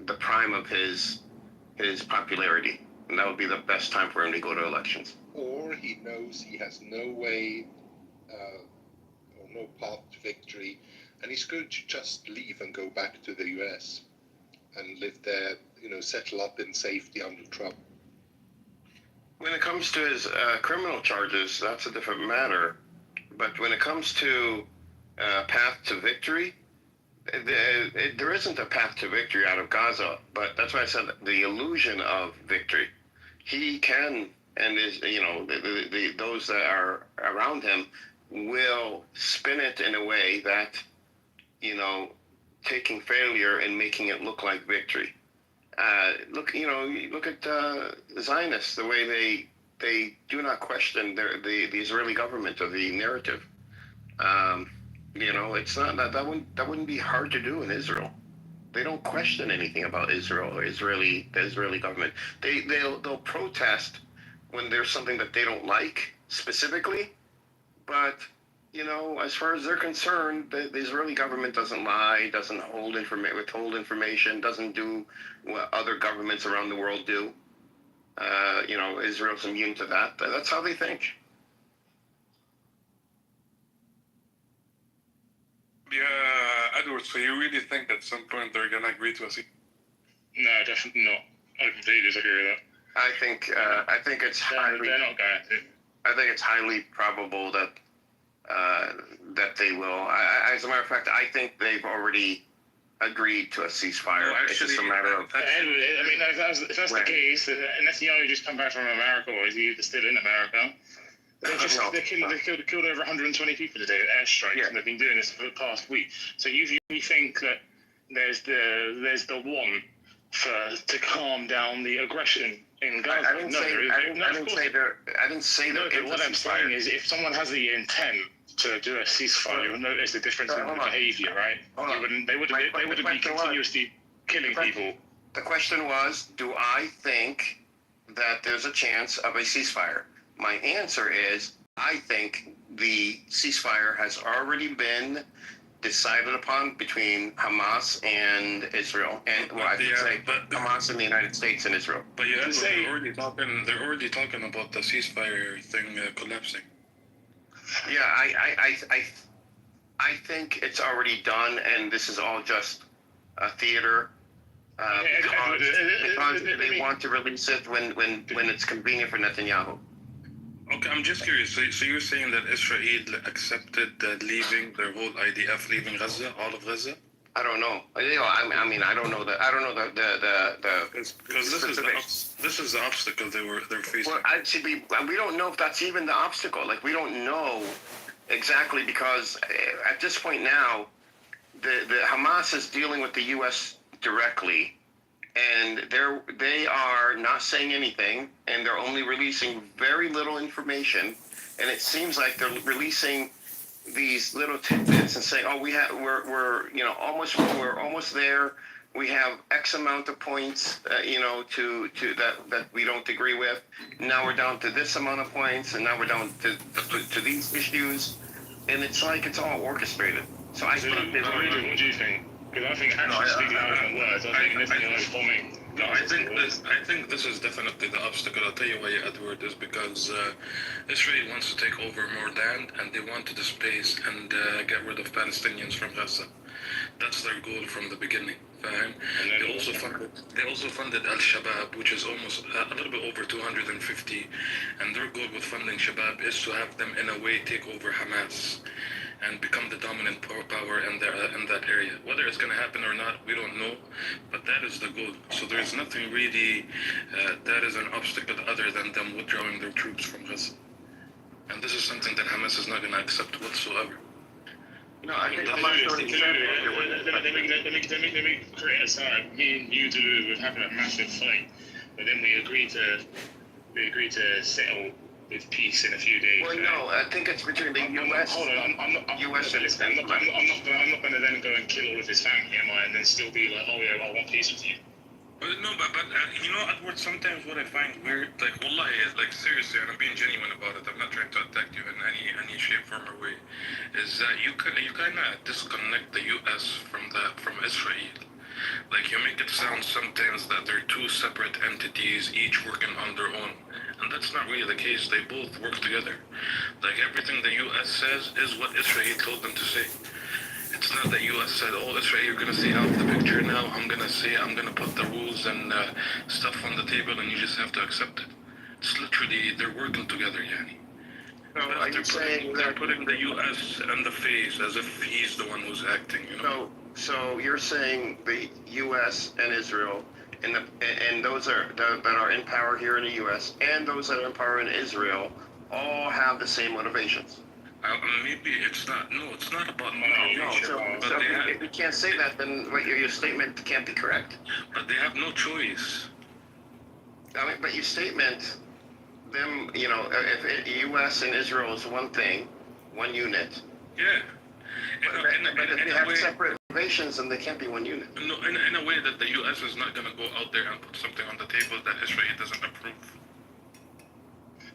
the prime of his popularity. And that would be the best time for him to go to elections. Or he knows he has no way or no path to victory, and he's going to just leave and go back to the US and live there, settle up in safety under Trump. When it comes to his criminal charges, that's a different matter. But when it comes to path to victory, there isn't a path to victory out of Gaza. But that's why I said the illusion of victory. He can, and is, those that are around him will spin it in a way that, taking failure and making it look like victory. Look at Zionists, the way they do not question the Israeli government or the narrative. It's not that wouldn't be hard to do in Israel. They don't question anything about Israel or the Israeli government. They'll protest when there's something that they don't like specifically, but as far as they're concerned, the Israeli government doesn't lie, doesn't withhold information, doesn't do what other governments around the world do. Israel's immune to that. That's how they think. Yeah, Edward, so you really think at some point they're going to agree to a ceasefire? No, definitely not. I completely disagree with that. I think it's highly. They're not going to. I think it's highly probable that they will. As a matter of fact, I think they've already agreed to a ceasefire. No, it's just a matter of. If that's the case, Netanyahu just come back from America, or is he still in America? They killed over 120 people today with airstrikes, and they've been doing this for the past week. So you think that there's the want to calm down the aggression in Gaza? I didn't say that. No, what I'm saying is, if someone has the intent to do a ceasefire, you'll notice the difference in the behavior, right? They wouldn't be continuously killing people. The question was, do I think that there's a chance of a ceasefire? My answer is, I think the ceasefire has already been decided upon between Hamas and Israel, and Hamas and the United States and Israel. But they're already talking about the ceasefire thing collapsing. Yeah, I think it's already done, and this is all just a theater. Because they want to release it when it's convenient for Netanyahu. Okay, I'm just curious. So you're saying that Israel accepted leaving their whole IDF, leaving Gaza, all of Gaza? I don't know. I mean, I don't know that. I don't know the because this is the obstacle they're facing. Well, we don't know if that's even the obstacle. Like, we don't know exactly, because at this point now, the Hamas is dealing with the U.S. directly, and they are not saying anything, and they're only releasing very little information, and it seems like they're releasing these little tidbits and saying, "Oh, we're almost there. We have X amount of points, to that we don't agree with. Now we're down to this amount of points, and now we're down to these issues," and it's like it's all orchestrated. So I think what do you think? Because I think actions speak louder than words. I think Netanyahu's bombing. No, I think this is definitely the obstacle. I'll tell you why, Edward, is because Israel wants to take over more land, and they want to displace and get rid of Palestinians from Gaza. That's their goal from the beginning. They also funded Al-Shabaab, which is almost a little bit over 250, and their goal with funding Shabaab is to have them in a way take over Hamas and become the dominant power in that area. Whether it's going to happen or not, we don't know, but that is the goal. So there's nothing really that is an obstacle other than them withdrawing their troops from Gaza. And this is something that Hamas is not going to accept whatsoever. No, I think let me create a scenario. Me and you two would have a massive fight, but then we agreed to settle with peace in a few days. Well, no, I think it's between the U.S. Hold on, I'm not going to then go and kill all of his family, am I? And then still be like, oh yeah, I want peace with you. No, but Edward, sometimes what I find weird, like, wallahi, like, seriously, and I'm being genuine about it, I'm not trying to attack you in any shape, form, or way, is that you kind of disconnect the U.S. from Israel. Like, you make it sound sometimes that they're two separate entities, each working on their own. And that's not really the case. They both work together. Like, everything the U.S. says is what Israel told them to say. It's not that U.S. said, oh, Israel, you're going to see out of the picture now. I'm going to put the rules and stuff on the table, and you just have to accept it. It's literally, they're working together, Yani. So are you saying They're putting the U.S. in the face as if he's the one who's acting, you know? So you're saying the U.S. and Israel, and those that are in power here in the U.S. and those that are in power in Israel, all have the same motivations. Maybe it's not. No, it's not about motivation. So if you can't say that, then your statement can't be correct. But they have no choice. I mean, but your statement, them, you know, if U.S. and Israel is one thing, one unit. Yeah. But if they have separate motivations, then they can't be one unit. No, in a way that the U.S. is not going to go out there and put something on the table that Israel doesn't approve.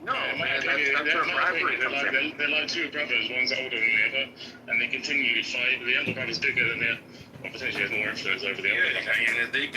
No, that's where bribery comes in. They're like two brothers, one's older than the other, and they continually fight. The younger brother's bigger than the other, or potentially has more influence over the other. Yeah, and they